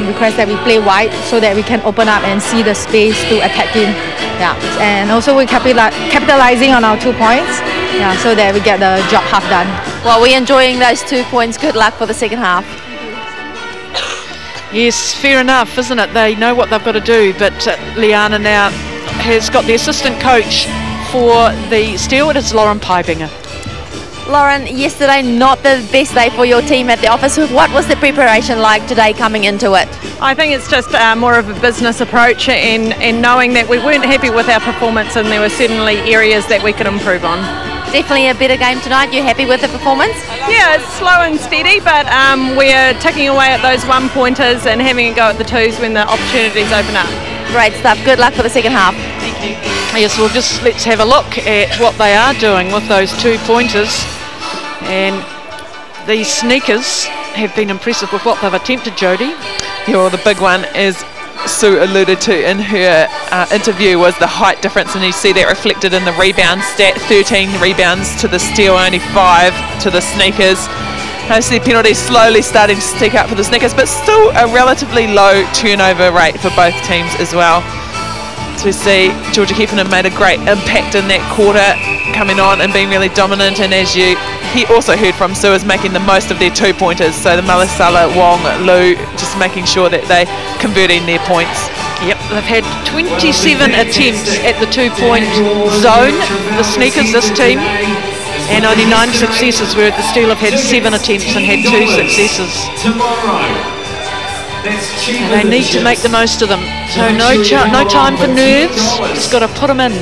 requests that we play wide so that we can open up and see the space to attack in. Yeah, and also we're capitalizing on our 2 points, yeah, so that we get the job half done. Well, we're enjoying those 2 points. Good luck for the second half. Yes, fair enough, isn't it? They know what they've got to do, but Liana now has got the assistant coach for the Steel. It is Lauren Piebinger. Lauren, yesterday not the best day for your team at the office. What was the preparation like today coming into it? I think it's just more of a business approach and knowing that we weren't happy with our performance and there were certainly areas that we could improve on. Definitely a better game tonight. You happy with the performance? Yeah, it's slow and steady, but we're ticking away at those 1-pointers and having a go at the 2s when the opportunities open up. Great stuff. Good luck for the second half. Thank you. Yes, well, let's have a look at what they are doing with those 2-pointers. And these sneakers have been impressive with what they've attempted, Jodie. Yeah, well, the big one, as Sue alluded to in her interview, was the height difference, and you see that reflected in the rebound stat. 13 rebounds to the Steel, only 5 to the Sneakers. I see penalties slowly starting to stick up for the Sneakers, but still a relatively low turnover rate for both teams as well. So we see Georgia Heffernan made a great impact in that quarter, coming on and being really dominant, and as you also heard from Sue, is making the most of their 2-pointers. So the Malasala, Wong, Lu, just making sure that they converting their points. Yep, they've had 27 attempts at the 2-point zone, the Sneakers, this team, and only 9 successes, where the Steel have had 7 attempts and had 2 successes. And they need to make the most of them. So no time for nerves, just got to put them in.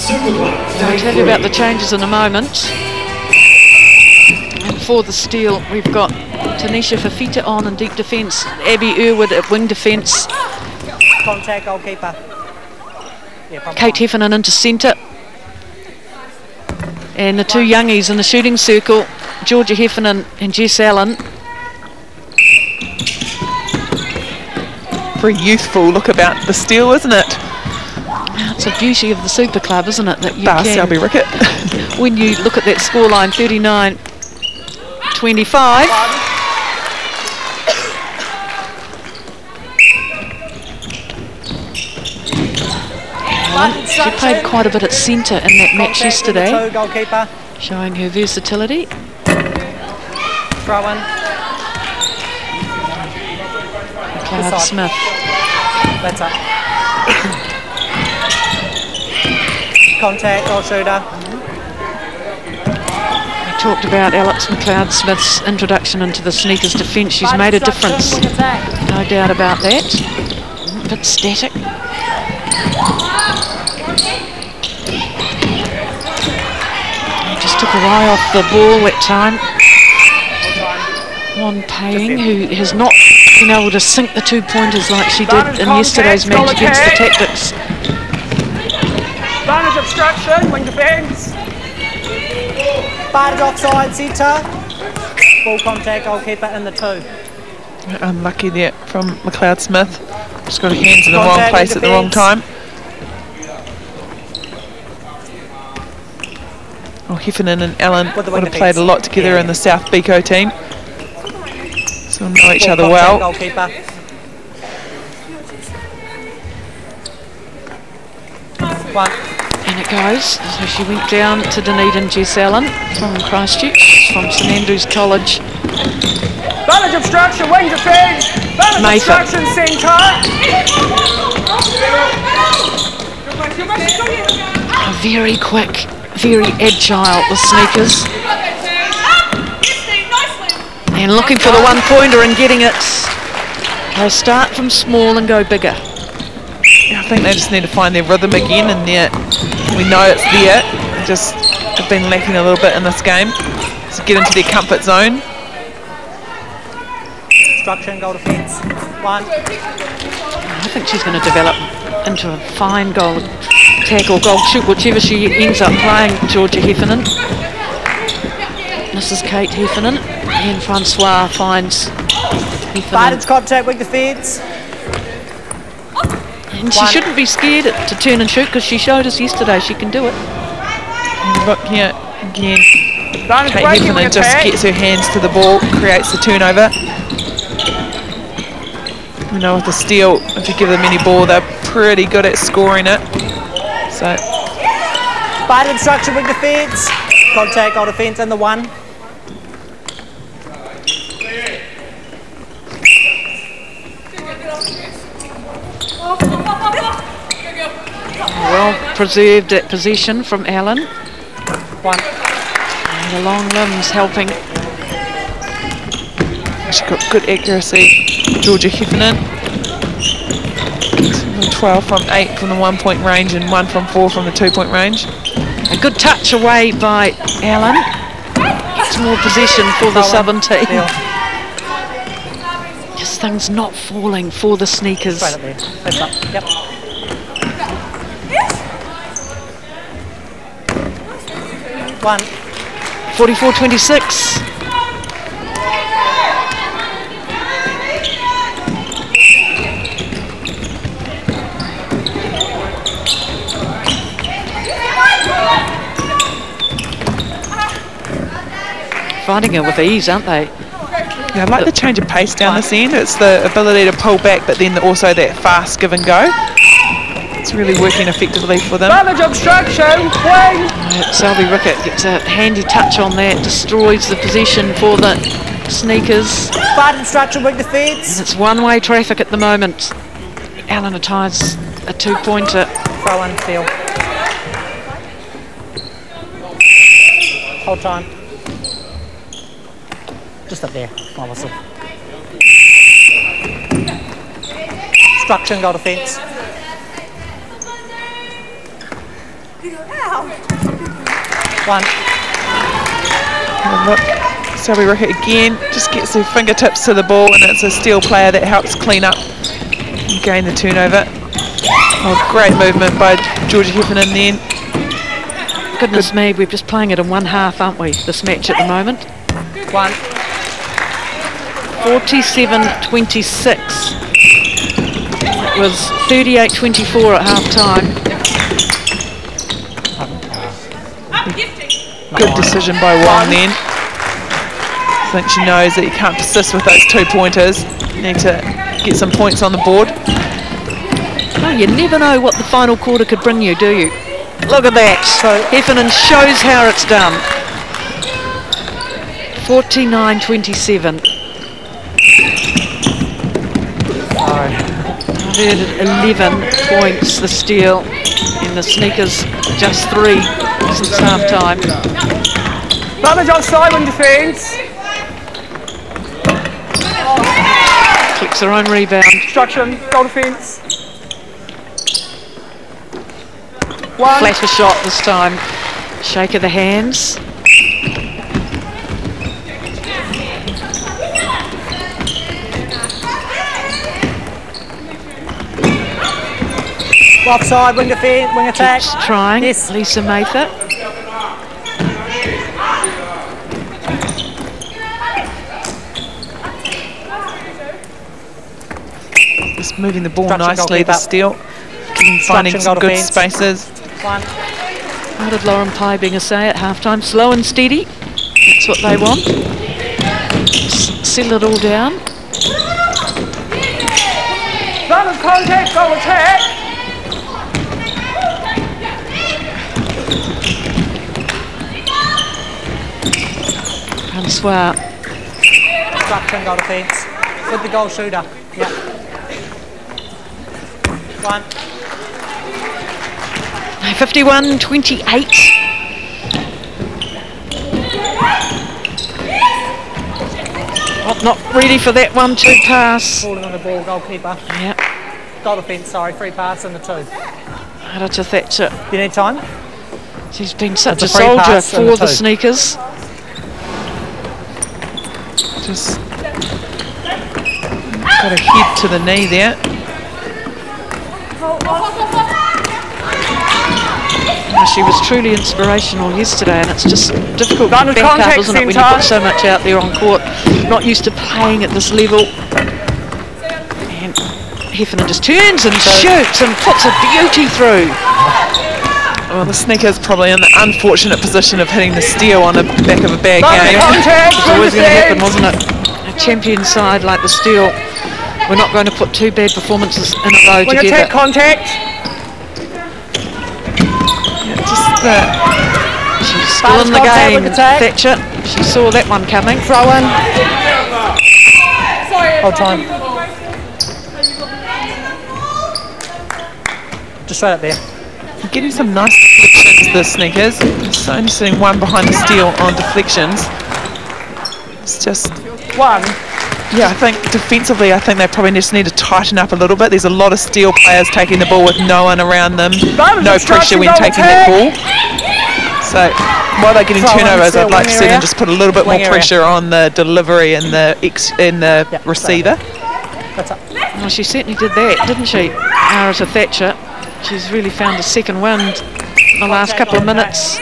I'll tell you about the changes in a moment. And for the Steel, we've got Tanisha Fafita on in deep defence, Abby Irwood at wing defence. Contact goalkeeper. Kate Heffernan into centre. And the 2 youngies in the shooting circle, Georgia Heffernan and Jess Allen. Very youthful look about the Steel, isn't it? It's the beauty of the Super Club, isn't it? That you Bar can, Selby Rickett. when you look at that scoreline, 39-25. She played quite a bit at centre in that match yesterday, showing her versatility. Throw in. McLeod Smith. That's up. Contact or shooter. We talked about Alex McLeod Smith's introduction into the Sneakers defence. She's made a difference, no doubt about that. A bit static. He just took her eye off the ball that time. Won Paying, who has not been able to sink the 2-pointers like she did in yesterday's match against the Tactics. Advantage obstruction, wing defence. Advantage offside centre. Full contact goalkeeper in the 2. Unlucky there from McLeod Smith. Just got her hands in the wrong place at the wrong time. Oh, Heffernan and Allen would have played a lot together in the South Biko team. So we'll know each other well. Goalkeeper. One. And it goes. So she went down to Dunedin, Jess Allen from Christchurch, from St Andrews College. Advantage obstruction, wing defence. Advantage obstruction, centre. Very quick, very agile, the Sneakers. And looking for the 1-pointer and getting it. They start from small and go bigger. I think they just need to find their rhythm again, and we know it's there. They just have been lacking a little bit in this game. So get into their comfort zone. Obstruction, goal defence. 1. I think she's going to develop into a fine goal attack or goal kick, whichever she ends up playing, Georgia Heffernan. This is Kate Heffernan, and Francois finds Heffernan. Barton's contact with the fence. And she shouldn't be scared to turn and shoot because she showed us yesterday she can do it. And look here again. Kate Heffernan just gets her hands to the ball, creates the turnover. You know, with the steal, if you give them any ball, they're pretty good at scoring it. So, Barton instruction with the fence. Contact on defence and the 1. Well preserved that possession from Allen. 1. And the long limbs helping. She's got good accuracy, Georgia Heffernan. 12 from 8 from the 1-point range and 1 from 4 from the 2-point range. A good touch away by Allen. It's more possession for the Southern team. Just things not falling for the Sneakers. Straight up there. That's up. Yep. One. 44-26. Finding it with ease, aren't they? Yeah, I like the change of pace down this end. It's the ability to pull back, but then also that fast give and go. It's really working effectively for them. Damage obstruction, Selby Rickett gets a handy touch on that, destroys the possession for the Sneakers. Bad instruction with defence. It's one-way traffic at the moment. Allen ties a 2-pointer. Throw in field. Hold time. Just up there, my whistle. Instruction, goal defence. One. And look, Selby Rickett again just gets her fingertips to the ball, and it's a steal player that helps clean up and gain the turnover. Oh, great movement by Georgia Heffernan then. Goodness me, we're just playing it in one half, aren't we, this match at the moment? One. 47-26. It was 38-24 at half time. Good decision by Wong then. I think she knows that you can't persist with those 2-pointers. You need to get some points on the board. Oh, you never know what the final quarter could bring you, do you? Look at that. Heffernan shows how it's done. 49-27. Converted 11 points, the steal, and the Sneakers just 3 since half time. Damage outside on defence. Clicks her own rebound. Instruction, goal defence. One. Flatter shot this time. Shake of the hands. Offside, wing defence, wing attack. Keeps trying. Yes. Lisa Mather. Just moving the ball nicely, the steal. Finding some good spaces. One. How did Lauren Piebinger say at halftime? Slow and steady. That's what they want. Settle it all down. Run contact, goal attack. Francois. Instruction, goal defence. With the goal shooter. Yep. One. 51-28. Not ready for that 1-2 pass. Falling on the ball, goalkeeper. Yep. Goal defence, sorry, 3 pass and the 2. Ada to Thatcher. You need time? She's been such That's a a free soldier pass and for the the 2. Sneakers. Just got a head to the knee there. She was truly inspirational yesterday, and it's just difficult Done to with back up, contact, isn't it, when you centre. put so much out there on court. Not used to playing at this level. And Heffernan just turns and shoots and puts a beauty through. Well, the Sneakers probably in the unfortunate position of hitting the steel on the back of a bad game. It was always going to happen, wasn't it? A champion side like the Steel, we're not going to put two bad performances in a row When you together. take contact. She's still in the game, Thatcher. She saw that one coming. Throw in. Hold time. Just right up there. Getting some nice deflections, the Sneakers. It's only sitting one behind the Steel on deflections. It's just... One. Yeah, I think defensively, I think they probably just need to tighten up a little bit. There's a lot of Steel players taking the ball with no one around them, no pressure when taking that ball. So while they're getting turnovers, I'd like to see them just put a little bit more pressure on the delivery and the receiver. Well, she certainly did that, didn't she, Arata Thatcher? She's really found a second wind in the last couple of minutes.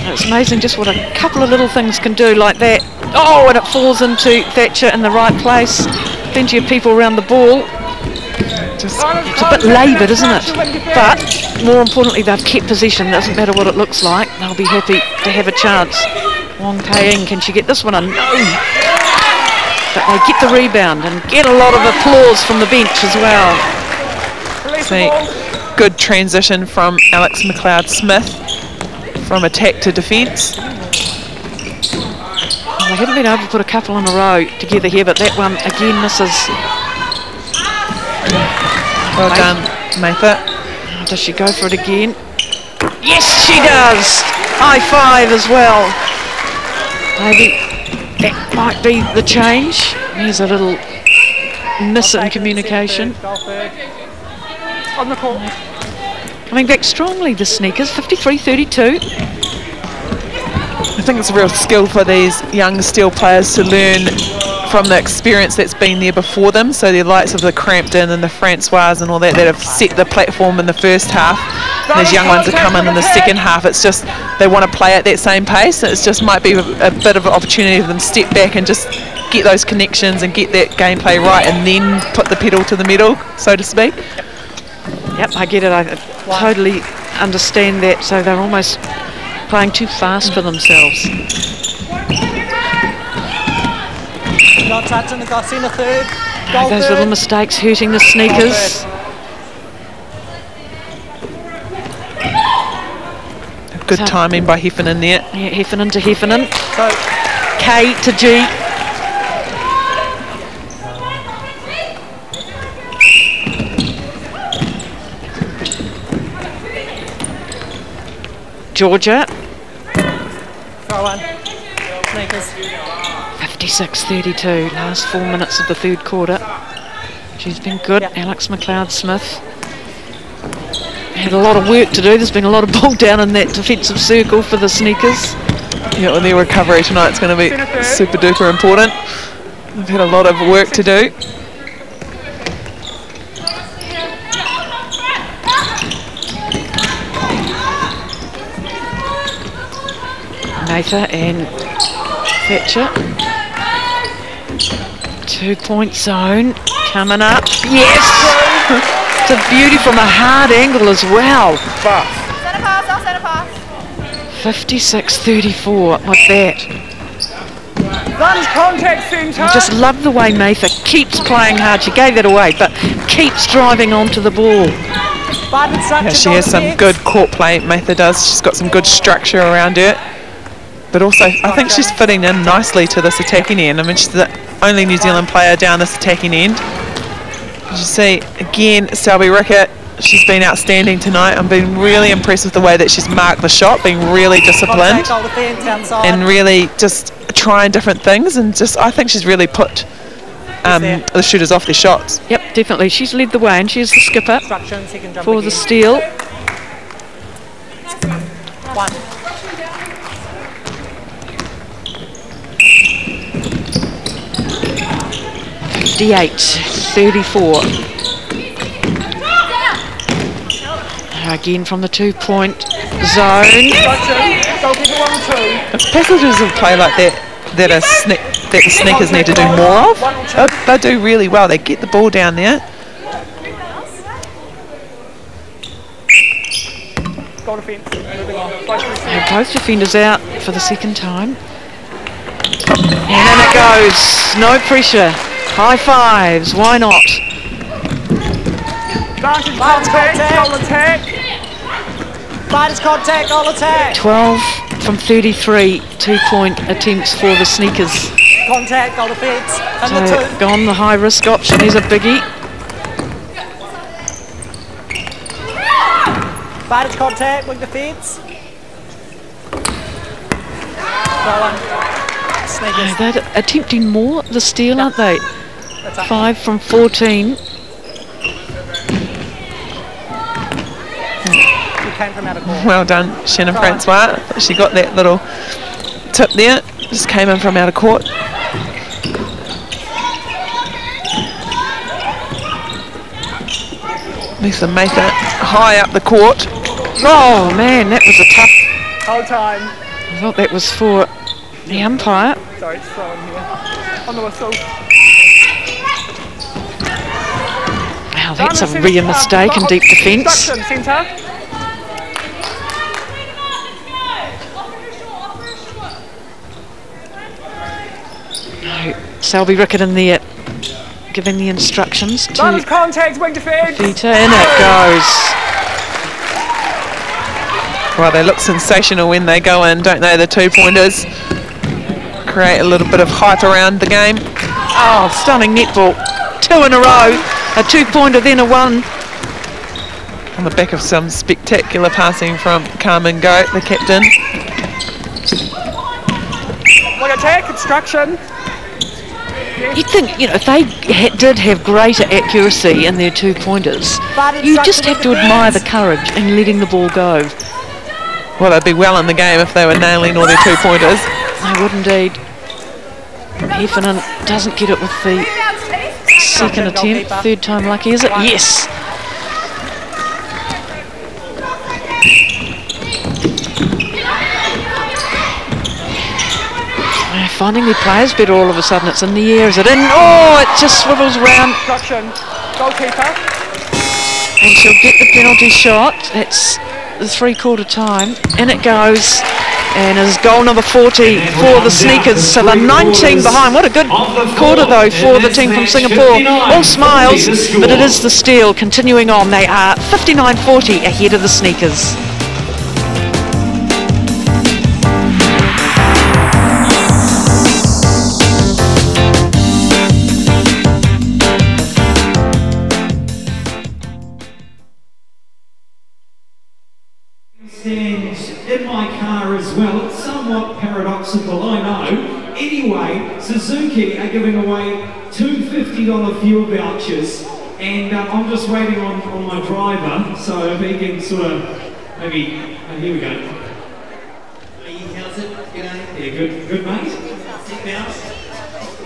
It's amazing just what a couple of little things can do like that. Oh, and it falls into Thatcher in the right place. Plenty of people around the ball. It's a bit laboured, isn't it? But more importantly, they've kept possession. Doesn't matter what it looks like. They'll be happy to have a chance. Wong Tae-ing, can she get this one? No. But they get the rebound and get a lot of applause from the bench as well. See, good transition from Alex McLeod-Smith. From attack to defence. Well, they haven't been able to put a couple in a row together here, but that one again misses. Well done, Matha. Does she go for it again? Yes, she does! High five as well. Maybe that might be the change. There's a little miss in communication. On the court. Coming back strongly, the Sneakers, 53-32. I think it's a real skill for these young Steel players to learn from the experience that's been there before them. So the likes of the Crampton and the Francois and all that have set the platform in the first half. And these young ones are coming in the second half. It's just they want to play at that same pace. It just might be a bit of an opportunity for them to step back and just get those connections and get that gameplay right and then put the pedal to the metal, so to speak. Yep, I get it. I totally understand that. So they're almost playing too fast for themselves. Not touching the goal, in the third. Those little mistakes hurting the Sneakers. Good timing by Heffernan there. Yeah, Heffernan to Heffernan. K to G. Georgia. Throw one. Sneakers. 56-32, last 4 minutes of the third quarter. She's been good, Alex McLeod-Smith. Had a lot of work to do. There's been a lot of ball down in that defensive circle for the Sneakers. Yeah, well, their recovery tonight's going to be super duper important. They've had a lot of work to do. Natha and Thatcher. 2-point zone coming up. Yes! It's a beauty from a hard angle as well. Fast. 56-34 with that. Runs contact centre. I just love the way Matha keeps playing hard. She gave that away, but keeps driving onto the ball. Yeah, she has some good court play, Matha does. She's got some good structure around her. But also, I think she's fitting in nicely to this attacking end. I mean, she's the only New Zealand player down this attacking end. As you see, again, Selby Rickett, she's been outstanding tonight. I'm being really impressed with the way that she's marked the shot, being really disciplined and really just trying different things. And just, I think she's really put the shooters off their shots. Yep, definitely. She's led the way, and she's the skipper for the Steel. One. 58-34. Again from the 2-point zone. It's passages of play like that that the sneakers need to do more of. They do really well. They get the ball down there. And both defenders out for the second time. And in it goes. No pressure. High fives. Why not? Fighters contact, goal attack. 12 from 33 2-point attempts for the sneakers. Contact, goal defence. Under So 2. gone the high risk option is a biggie. Fighters contact, wing defence. Sneakers. They're attempting more the steal, aren't they? 5 from 14. Came from out of court. Well done, Shannon Francois. She got that little tip there. Just came in from out of court. Lisa Mather high up the court. Oh man, that was a tough. Whole time. I thought that was for the umpire. Sorry, it's throwing here. On the whistle. Wow, that's a rear mistake in deep defence. Centre. No, Selby Rickett in there giving the instructions to Contact, wing defence. Peter, and it goes. Well, they look sensational when they go in, don't they, the 2-pointers? Create a little bit of hype around the game. Oh, stunning netball. 2 in a row. A 2-pointer, then a 1. On the back of some spectacular passing from Carmen Goat, the captain. Wing attack, construction. You'd think, you know, if they did have greater accuracy in their 2-pointers, you just have to admire the courage in letting the ball go. Well, they'd be well in the game if they were nailing all their 2-pointers. They would indeed. Heffernan doesn't get it with the second attempt. Third time lucky, is it? Yes. They're finding their players better all of a sudden. It's in the air. Is it in? Oh, it just swivels round. Goalkeeper. And she'll get the penalty shot. That's the 3/4 time. In it goes. And is goal number 40 for the Sneakers. So they're 19 behind. What a good quarter, though, for the team from Singapore. All smiles, but it is the steal. Continuing on, they are 59-40 ahead of the Sneakers. In my car as well. It's somewhat paradoxical, I know. Anyway, Suzuki are giving away two $50 fuel vouchers, and I'm just waiting on my driver, so if he can sort of maybe. Here we go. How's it? G'day. Yeah, good mate.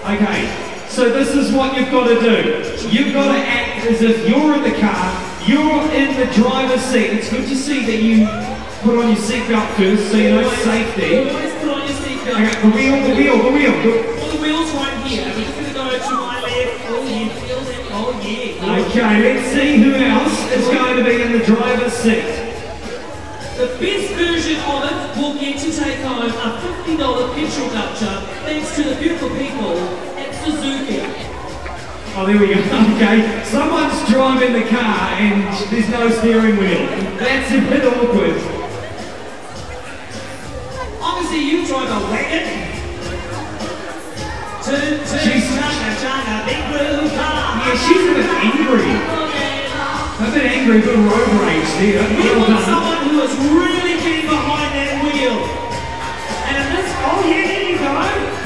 Okay, so this is what you've got to do. You've got to act as if you're in the car, you're in the driver's seat. It's good to see that you put on your seatbelt first, so you know safety. Always put on your seatbelt. Okay, the wheel. Well, the wheel's right here. We're just going to go to my left. Oh, yeah, feel that. Oh, yeah. Okay, let's see who else is going to be in the driver's seat. The best version of it will get to take home a $50 petrol voucher thanks to the beautiful people at Suzuki. Oh, there we go. Okay, someone's driving the car and there's no steering wheel. That's a bit awkward. Obviously, you drive a wagon. Turn, China, big blue car. Yeah, she's a bit angry. A bit angry, good road rage there. We want someone who is really getting behind that wheel. And in this, oh yeah, there you go.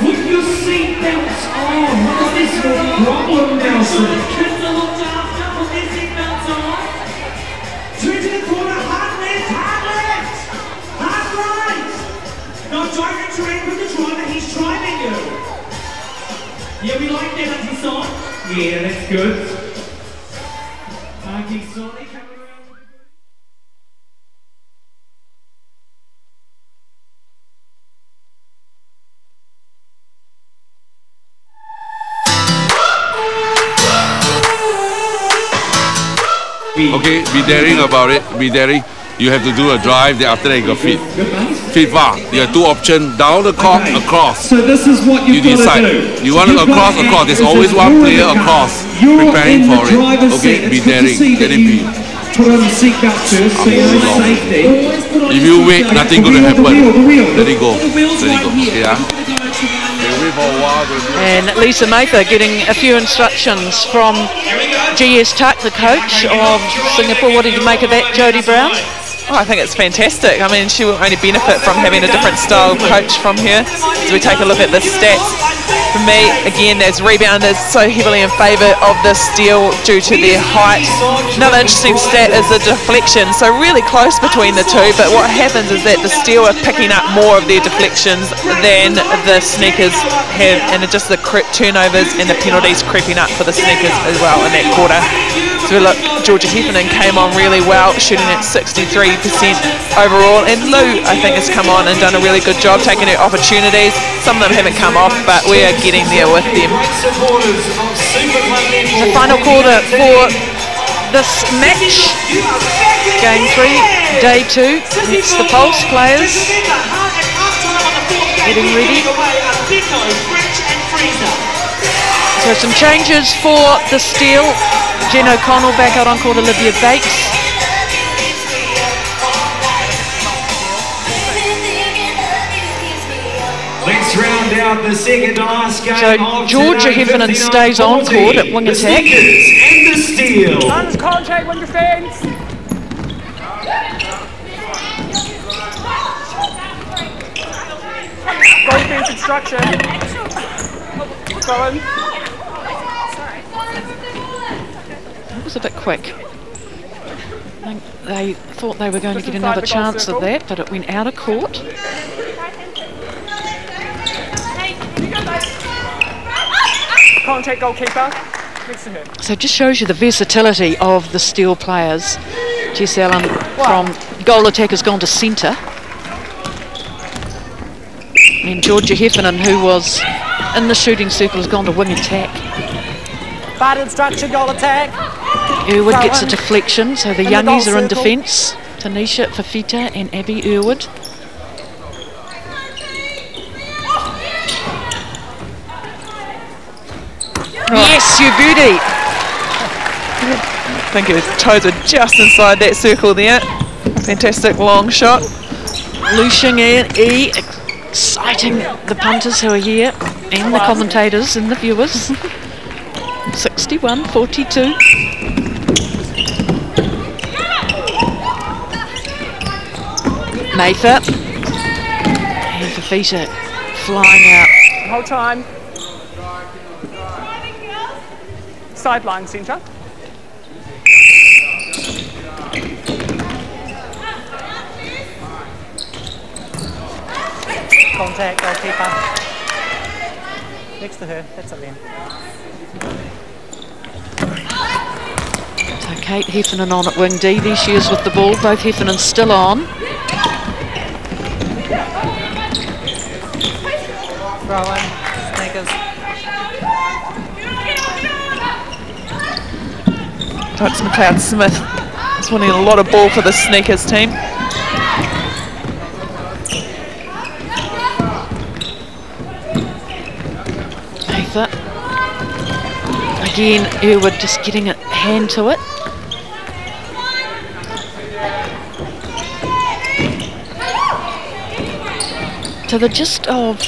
Put your seatbelts on. What is your problem, Nelson? Make sure the kids are looked after. Put their seatbelts on. Turn to the corner, hard left, hard right. No direct terrain with the driver, he's driving you. Yeah, we like that, Auntie Son. Yeah, that's good. Auntie Sonny coming around. Okay, be daring about it. Be daring. You have to do a drive, then after that you go feed. Feed far. You have two options, down the court, across. So this is what you decide. Do. You want to across. There's always one player across, preparing for it. Okay, be daring. Let it be. Put on the seatbelt first, so you know safety. If you wait, nothing going to happen. Let it go. Let it go. Yeah. And Lisa Mather getting a few instructions from GS Tuck, the coach of Singapore. What did you make of that, Jodie Brown? Oh, I think it's fantastic. I mean, she will only benefit from having a different style coach from her. As we take a look at the stats, for me, again, as rebounders so heavily in favour of the Steel due to their height. Another interesting stat is the deflection. So really close between the two, but what happens is that the Steel are picking up more of their deflections than the Sneakers have, and just the turnovers and the penalties creeping up for the Sneakers as well in that quarter. So look, Georgia Heffernan came on really well, shooting at 63% overall, and Lou, I think, has come on and done a really good job taking her opportunities. Some of them haven't come off, but we are getting there with them. The final quarter for this match, game 3, day 2. It's the Pulse players getting ready. So some changes for the Steel. Jen O'Connell back out on court, Olivia Bates. Let's round out the second to last game. So Georgia Heffernan stays on court at wing attack. And the Steel. Guns, contact, wing defence. Go defence instruction. Going. That was a bit quick. I think they thought they were going to get another chance at that, but it went out of court. Contact goalkeeper. Next to her. So it just shows you the versatility of the Steel players. Jess Allen from goal attack has gone to centre. And Georgia Heffernan, who was in the shooting circle, has gone to wing attack. Bad instruction, goal attack. Irwood gets a deflection, so the youngies are in defence. Tanisha Fafita and Abby Irwood. Yes, you beauty. I think his toes are just inside that circle there. Fantastic long shot. Lu Xing E exciting the punters who are here and the commentators and the viewers. 61-42. Mather and Fafita flying out. Whole time. Sideline centre. Contact, goalkeeper. Next to her, that's it then. So Kate Heffernan on at wing D. There she is with the ball. Both Heffernan still on. Throw in, Sneakers. Coach McLeod Smith is winning a lot of ball for the Sneakers team. Mather. Again, Irwood just getting a hand to it. So the gist of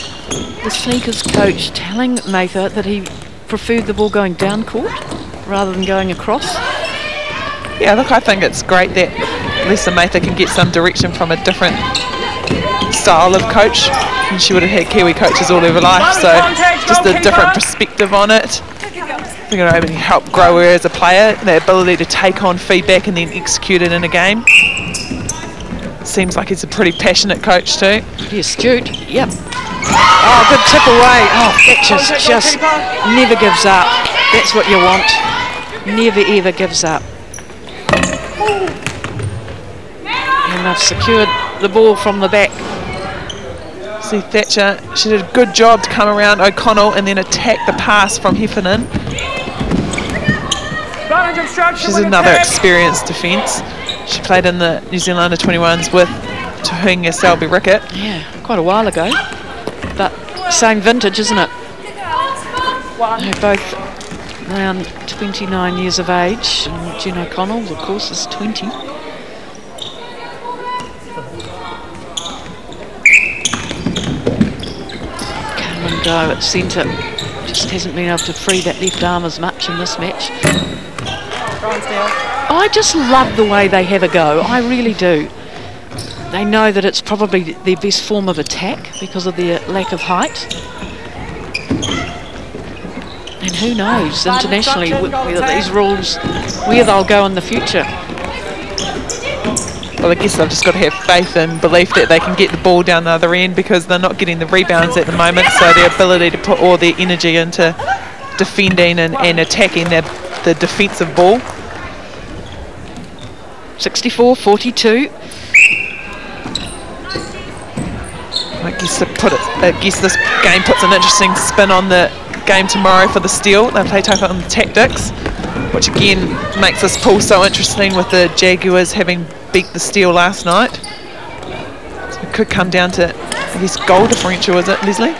the Sneakers coach telling Mather that he preferred the ball going down court rather than going across. Yeah, look, I think it's great that Lisa Mather can get some direction from a different style of coach. And she would have had Kiwi coaches all over life, so just a different perspective on it. I think it'll only help grow her as a player, the ability to take on feedback and then execute it in a game. Seems like he's a pretty passionate coach too. Pretty astute, yep. Oh, good tip away. Oh, Thatcher just never gives up. That's what you want. Never ever gives up. And they've secured the ball from the back. See Thatcher, she did a good job to come around O'Connell and then attack the pass from Heffernan. Advantage obstruction. She's another experienced defence. She played in the New Zealand Under-21s with Tuhinga Selby Rickett. Yeah, quite a while ago. But same vintage, isn't it? They're both around 29 years of age. And Jen O'Connell, of course, is 20. Cameron Go at centre. Just hasn't been able to free that left arm as much in this match. I just love the way they have a go. I really do. They know that it's probably their best form of attack because of their lack of height. And who knows, internationally, with these rules, where they'll go in the future. Well, I guess they've just got to have faith and belief that they can get the ball down the other end, because they're not getting the rebounds at the moment, so their ability to put all their energy into defending and attacking the defensive ball. 64-42. I guess this game puts an interesting spin on the game tomorrow for the Steel. They play tough on the tactics, which again makes this pool so interesting with the Jaguars having beat the Steel last night. So it could come down to, I guess, goal differential, is it, Leslie?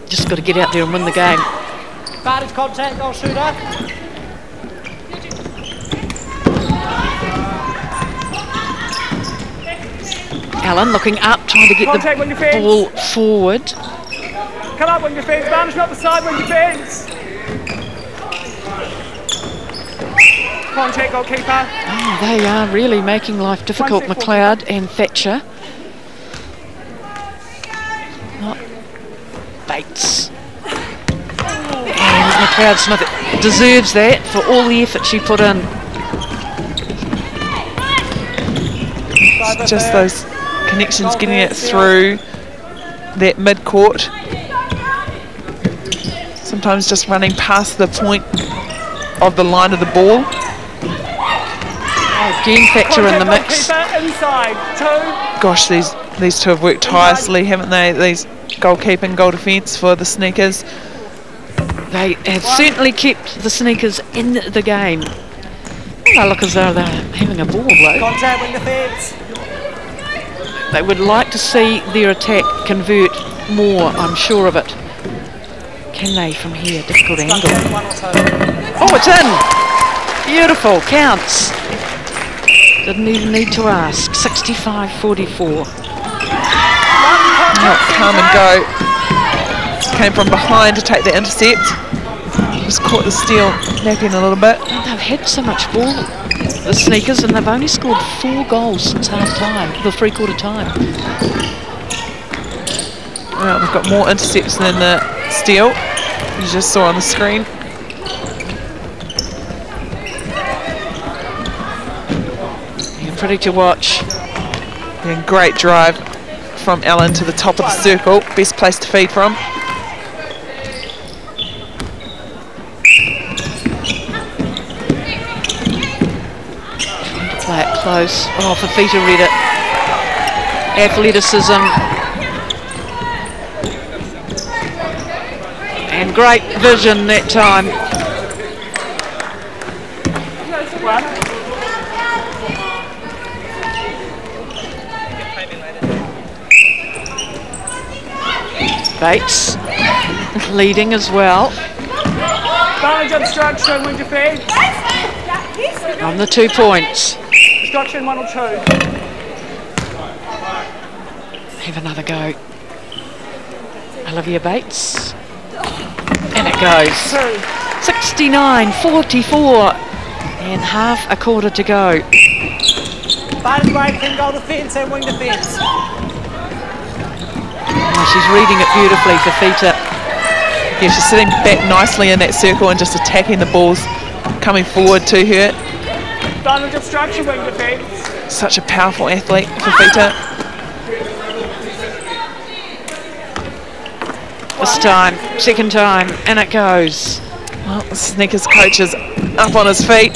Just got to get out there and win the game. Advantage contact, goal shooter. Allen looking up, trying to get the ball forward. Come up, wing defence. Advantage, not the side, wing defence. Contact, goalkeeper. Oh, they are really making life difficult, McLeod and Thatcher. Not Bates. And McLeod Smith deserves that for all the effort she put in. Just those connections, getting it through that mid-court. Sometimes just running past the point of the line of the ball. Again, Thatcher in the mix. Gosh, these two have worked tirelessly, haven't they? These goalkeeping, goal defence for the Sneakers. They have certainly kept the Sneakers in the game. They look as though they're having a ball, though. Contact, wing defence. They would like to see their attack convert more, I'm sure of it. Can they from here? Difficult angle. Oh, it's in! Beautiful, counts. Didn't even need to ask. 65-44. Come and go. Came from behind to take the intercept. Just caught the Steel napping a little bit. They've had so much ball, the Sneakers, and they've only scored 4 goals since half-time, the three-quarter time. Well, they've got more intercepts than the Steel, you just saw on the screen. Yeah, pretty to watch. And great drive from Allen to the top of the circle. Best place to feed from. Play it close. Oh, Fafita read it. Athleticism. And great vision that time. Bates leading as well. Advantage obstruction, wing defence. On the 2 points. Obstruction, 1 or 2. Have another go. Olivia Bates. And it goes. 69-44. And half a quarter to go. Advantage breaking, goal defence and wing defence. Oh, she's reading it beautifully for Fafita. Yeah, she's sitting back nicely in that circle and just attacking the balls coming forward to her. Advantage obstruction, wing defence. Such a powerful athlete, Fafita. This time, second time, and it goes. Well, the Sneakers coach is up on his feet,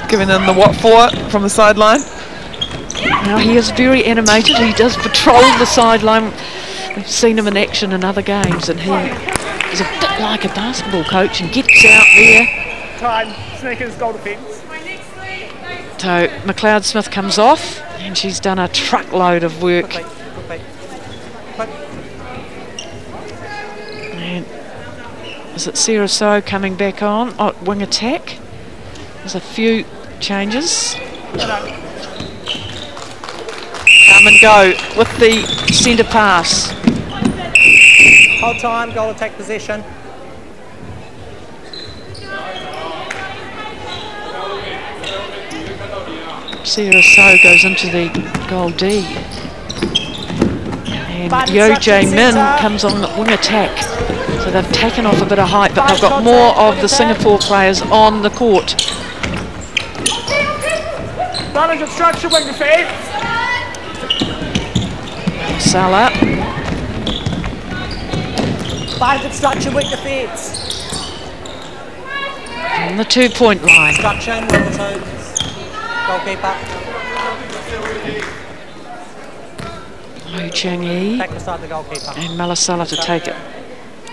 giving them the what for from the sideline. Now he is very animated. He does patrol the sideline. We've seen him in action in other games, and he is a bit like a basketball coach and gets out there. Time. Sneakers, goal defence. So McLeod Smith comes off, and she's done a truckload of work. And is it Sarah So coming back on? Oh, wing attack. There's a few changes. Come and go with the centre pass. Hold time, goal attack possession. Sarah So goes into the goal D. And Yo Jae Min comes on the wing attack. So they've taken off a bit of height, but they've got more of the Singapore players on the court. Advantage of structure, wing defence. Salah. Advantage of structure, wing defence. On the 2-point line. Structure, number 2. Goalkeeper. Lu Chang-yi Back beside the goalkeeper. and Malasala to take it.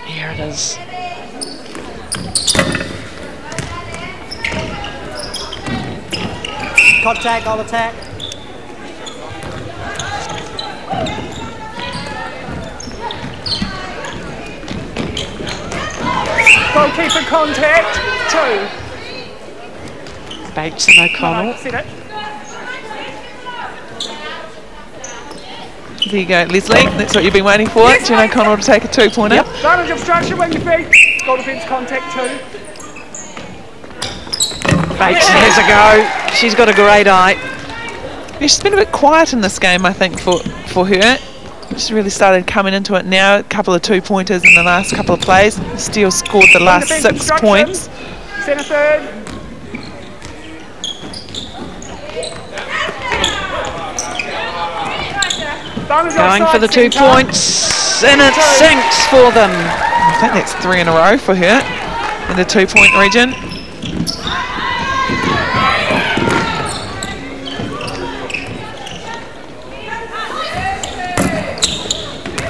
Here it is. Contact, goal attack. Goalkeeper contact. 2. Bates and O'Connell. There you go, Leslie. That's what you've been waiting for. Jen O'Connell to take a 2-pointer. Yep. Advantage of structure, wing defence. Goal defence contact 2. Bates has a go. She's got a great eye. Yeah, she's been a bit quiet in this game, I think, for her. She's really started coming into it now. A couple of 2-pointers in the last couple of plays. Steele scored the last 6 points. Centre third. Going for the 2 points, and it sinks for them. I think that's 3 in a row for her in the 2-point region.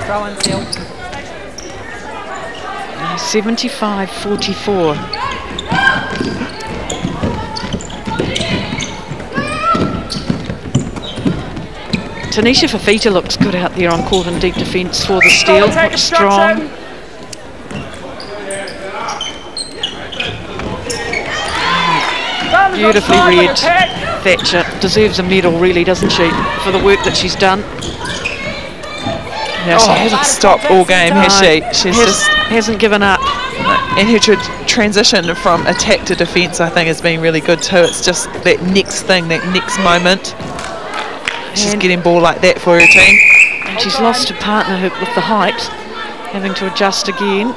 Throw in field. 75-44. Tanisha Fafita looks good out there on court in deep defence for the Steel. Looks strong. Beautifully read. Thatcher deserves a medal, really, doesn't she, for the work that she's done. Yeah, she hasn't stopped all game, has she? She's just hasn't given up. And her transition from attack to defence, I think, has been really good too. It's just that next thing, that next moment. She's getting ball like that for her team. And she's lost her partner with the height, having to adjust again.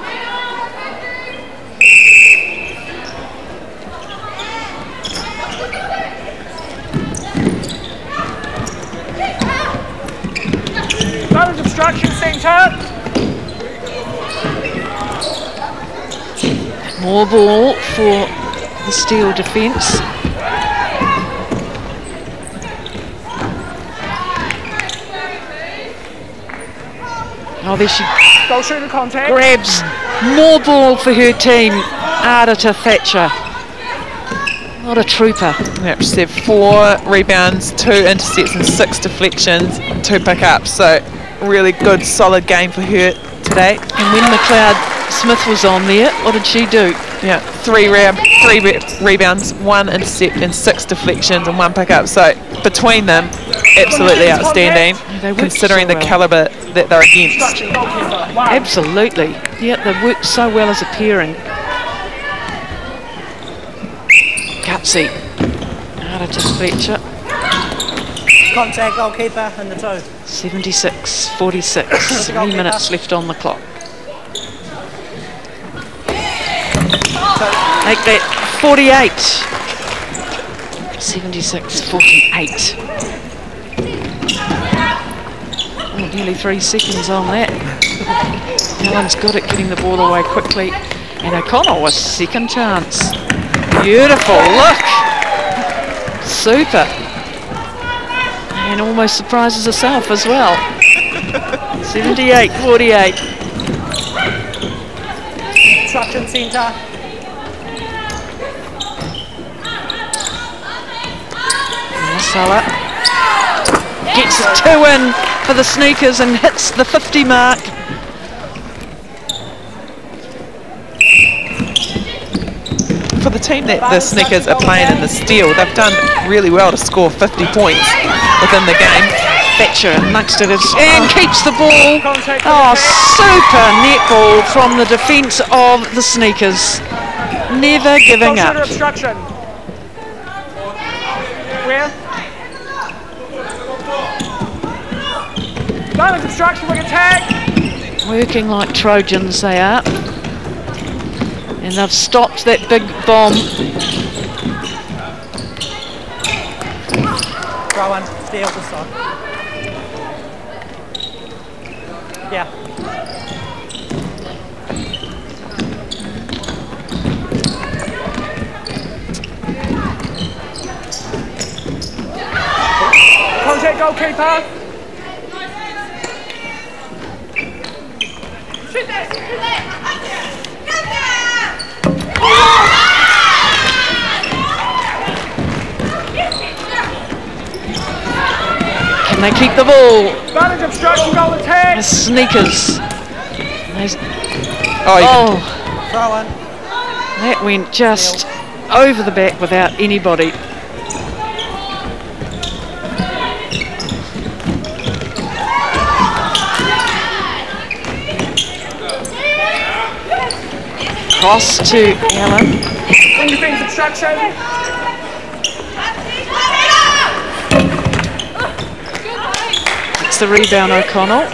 Advantage obstruction centre. More ball for the Steel defence. Oh, there she Goal shooter contact. grabs. More ball for her team. Ardita Thatcher. What a trooper. Yep, she's had 4 rebounds, 2 intercepts and 6 deflections, 2 pickups. So really good, solid game for her today. And when McLeod Smith was on there, what did she do? Yeah, 3 rebounds, 1 intercept and 6 deflections and 1 pickup. So between them, absolutely outstanding, considering the calibre that they're against. Absolutely. Yeah, they've worked so well as a pairing. Gutsy. Ardita Fletcher. Contact, goalkeeper in the 2. 76-46. 7 minutes left on the clock. Make that 48. 76-48. Oh, nearly 3 seconds on that. Helen's good at getting the ball away quickly. And O'Connell with second chance. Beautiful, look. Super. And almost surprises herself as well. 78-48. obstruction centre. Malasala gets 2 in for the Sneakers and hits the 50 mark. For the team that the Sneakers are playing in the Steel, they've done really well to score 50 points within the game. Thatcher amongst it and keeps the ball. Oh, super netball from the defence of the Sneakers. Never giving up. Obstruction. Where? Diamond obstruction, we attack. Working like Trojans they are. And they've stopped that big bomb. Throw one, steal this side. Yeah. Contact goalkeeper. Shoot that, shoot that. Can they keep the ball? Advantage obstruction, goal attack. The Sneakers. Throw one. That went just over the back without anybody. Cross to Allen. Wing defence obstruction. It's the rebound, O'Connell.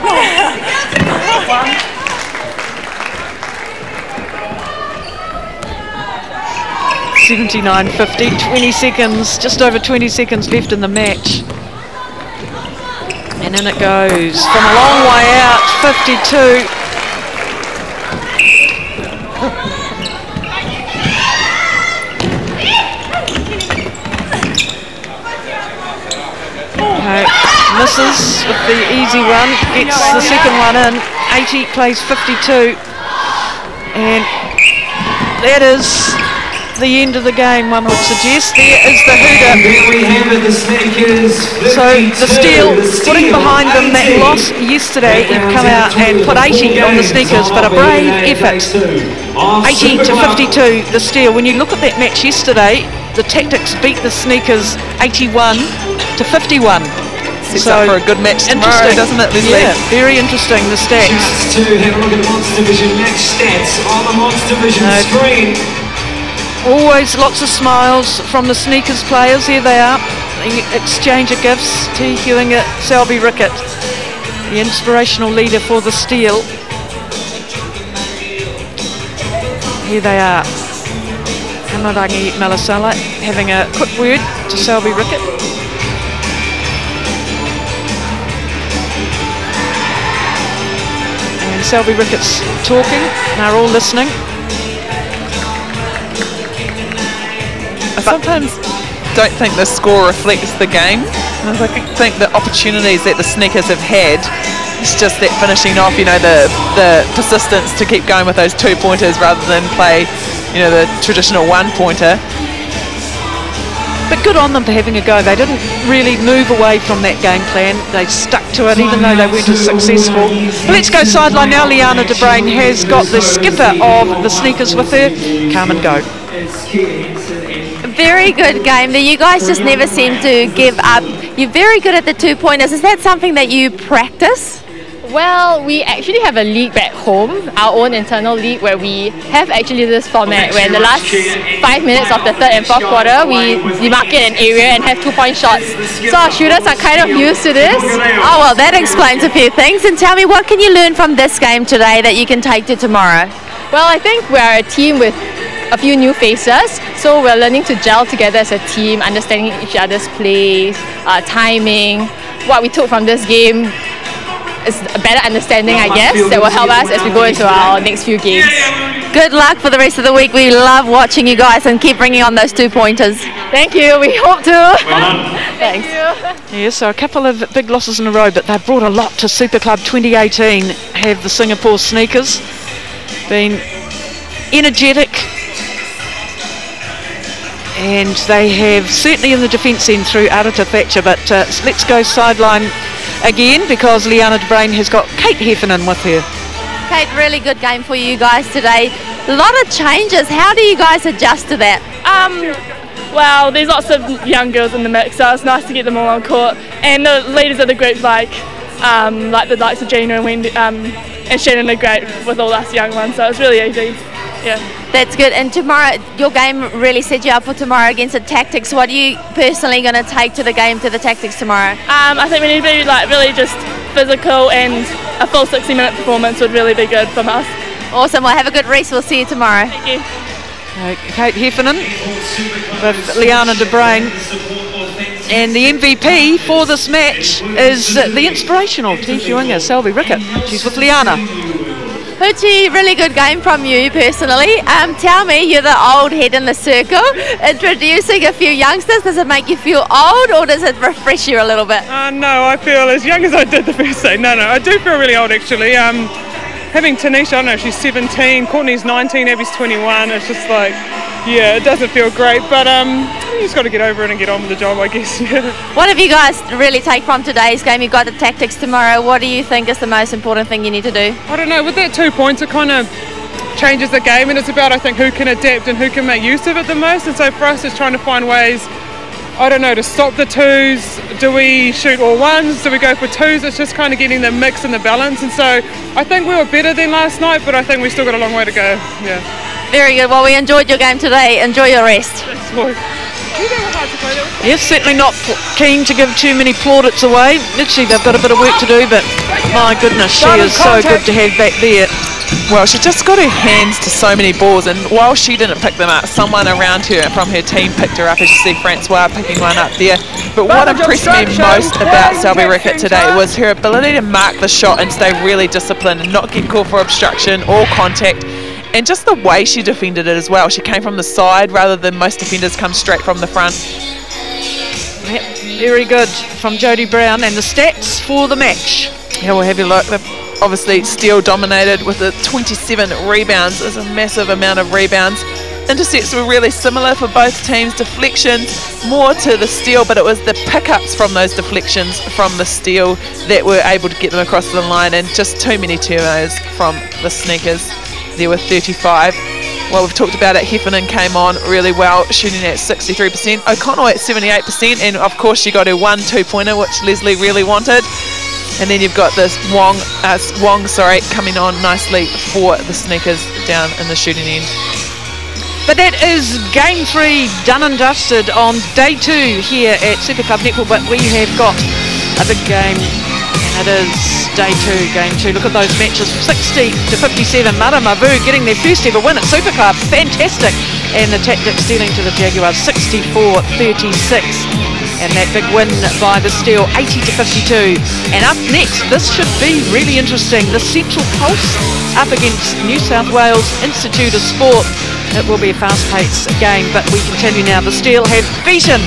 79.50, 20 seconds, just over 20 seconds left in the match. And in it goes from a long way out, 52. Okay, misses with the easy one, gets the second one in, 80 plays 52. And that is the end of the game, one would suggest. There is the hooter. So the Steel putting behind them that loss yesterday, they've come out and put 80 on the Sneakers, but a brave effort. 80 to 52, the Steel. When you look at that match yesterday, the Tactics beat the Sneakers 81 to 51. Sets up for a good match tomorrow, doesn't it, Leslie? Yeah, very interesting, the stats. Just to have a look at the Monster Vision match stats on the Monster Vision screen. Always lots of smiles from the Sneakers players. Here they are. The exchange of gifts to Hewinger, Selby Rickett, the inspirational leader for the Steel. Here they are. Hamarangi Malasala having a quick word to Selby Rickett. And Selby Rickett's talking. They're all listening. I sometimes don't think the score reflects the game. I think the opportunities that the Sneakers have had, it's just that finishing off, you know, the persistence to keep going with those 2-pointers rather than play, you know, the traditional 1-pointer. But good on them for having a go. They didn't really move away from that game plan. They stuck to it even though they weren't as successful. But let's go sideline now. Liana De Bruin has got the skipper of the Sneakers with her. Come and go. Very good game there. You guys just never seem to give up. You're very good at the 2-pointers. Is that something that you practice? Well, we actually have a league back home, our own internal league, where we have actually this format where in the last 5 minutes of the third and fourth quarter, we demarcate an area and have 2-point shots. So our shooters are kind of used to this. Oh, well, that explains a few things. And tell me, what can you learn from this game today that you can take to tomorrow? Well, I think we're a team with a few new faces, so we're learning to gel together as a team, understanding each other's plays, timing. What we took from this game is a better understanding, I guess, that will help us as we go into our next few games. Good luck for the rest of the week. We love watching you guys and keep bringing on those 2-pointers. Thank you. We hope to. Thanks. Yeah, so a couple of big losses in a row, but they've brought a lot to Super Club 2018. Have the Singapore Sneakers been energetic, and they have certainly in the defence end through Arata Thatcher. But let's go sideline again, because Liana de Bruin has got Kate Heffernan with her. Kate, really good game for you guys today. A lot of changes. How do you guys adjust to that? Well, there's lots of young girls in the mix, so it's nice to get them all on court. And the leaders of the group, like the likes of Gina and Wendy and Shannon, are great with all us young ones, so it's really easy. Yeah. That's good. And tomorrow, your game really set you up for tomorrow against the Tactics. What are you personally going to take to the game, to the Tactics tomorrow? I think we need to be really just physical, and a full 60-minute performance would really be good from us. Awesome. Well, have a good race. We'll see you tomorrow. Thank you. Kate Heffernan with Liana de Bruin, and the MVP for this match is the inspirational Tifu Inga, Selby Rickett. She's with Liana. Hoochie, really good game from you personally. Tell me, you're the old head in the circle, introducing a few youngsters. Does it make you feel old, or does it refresh you a little bit? No, I feel as young as I did the first day. No, I do feel really old actually. Having Tanisha, I don't know, she's 17, Courtney's 19, Abby's 21. It's just like, yeah, it doesn't feel great, but you just got to get over it and get on with the job, I guess. What have you guys really take from today's game? You've got the Tactics tomorrow. What do you think is the most important thing you need to do? I don't know, with that 2 points, it kind of changes the game, and it's about, I think, who can adapt and who can make use of it the most. And so for us, it's trying to find ways, I don't know, to stop the twos. Do we shoot all ones? Do we go for twos? It's just kind of getting the mix and the balance. And so I think we were better than last night, but I think we still got a long way to go. Yeah. Very good. Well, we enjoyed your game today. Enjoy your rest. Thanks, boy. Yes, certainly not keen to give too many plaudits away. Literally, they've got a bit of work to do, but my goodness, she is so good to have back there. Well, she just got her hands to so many balls, and while she didn't pick them up, someone around her from her team picked her up, as you see Francois picking one up there. But what impressed me most about Selby Rickett today was her ability to mark the shot and stay really disciplined and not get caught for obstruction or contact, and just the way she defended it as well. She came from the side rather than most defenders come straight from the front. Yep, very good from Jodie Brown. And the stats for the match. Yeah, we'll have a look. Obviously, Steele dominated with the 27 rebounds. There's a massive amount of rebounds. Intercepts were really similar for both teams. Deflections more to the Steele, but it was the pickups from those deflections from the Steele that were able to get them across the line, and just too many turnovers from the Sneakers. There were 35. Well, we've talked about it. Heffernan came on really well, shooting at 63%. O'Connell at 78%, and of course she got her 1 2-pointer, which Leslie really wanted. And then you've got this Wong, coming on nicely for the Sneakers down in the shooting end. But that is game 3 done and dusted on day 2 here at Super Club Netball. But we have got a big game, and it is day 2, game 2. Look at those matches, 60 to 57. Maramavu getting their first ever win at Super Club, fantastic. And the Tactics stealing to the Jaguars, 64-36. And that big win by the Steel, 80 to 52. And up next, this should be really interesting. The Central Pulse up against New South Wales Institute of Sport. It will be a fast-paced game, but we continue now. The Steel have beaten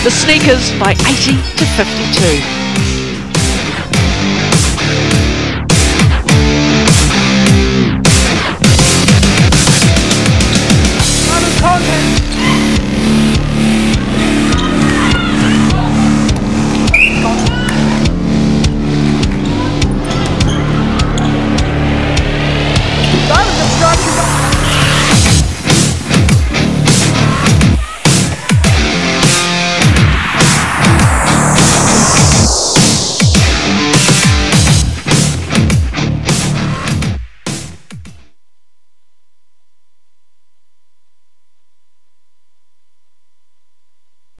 the Sneakers by 80 to 52.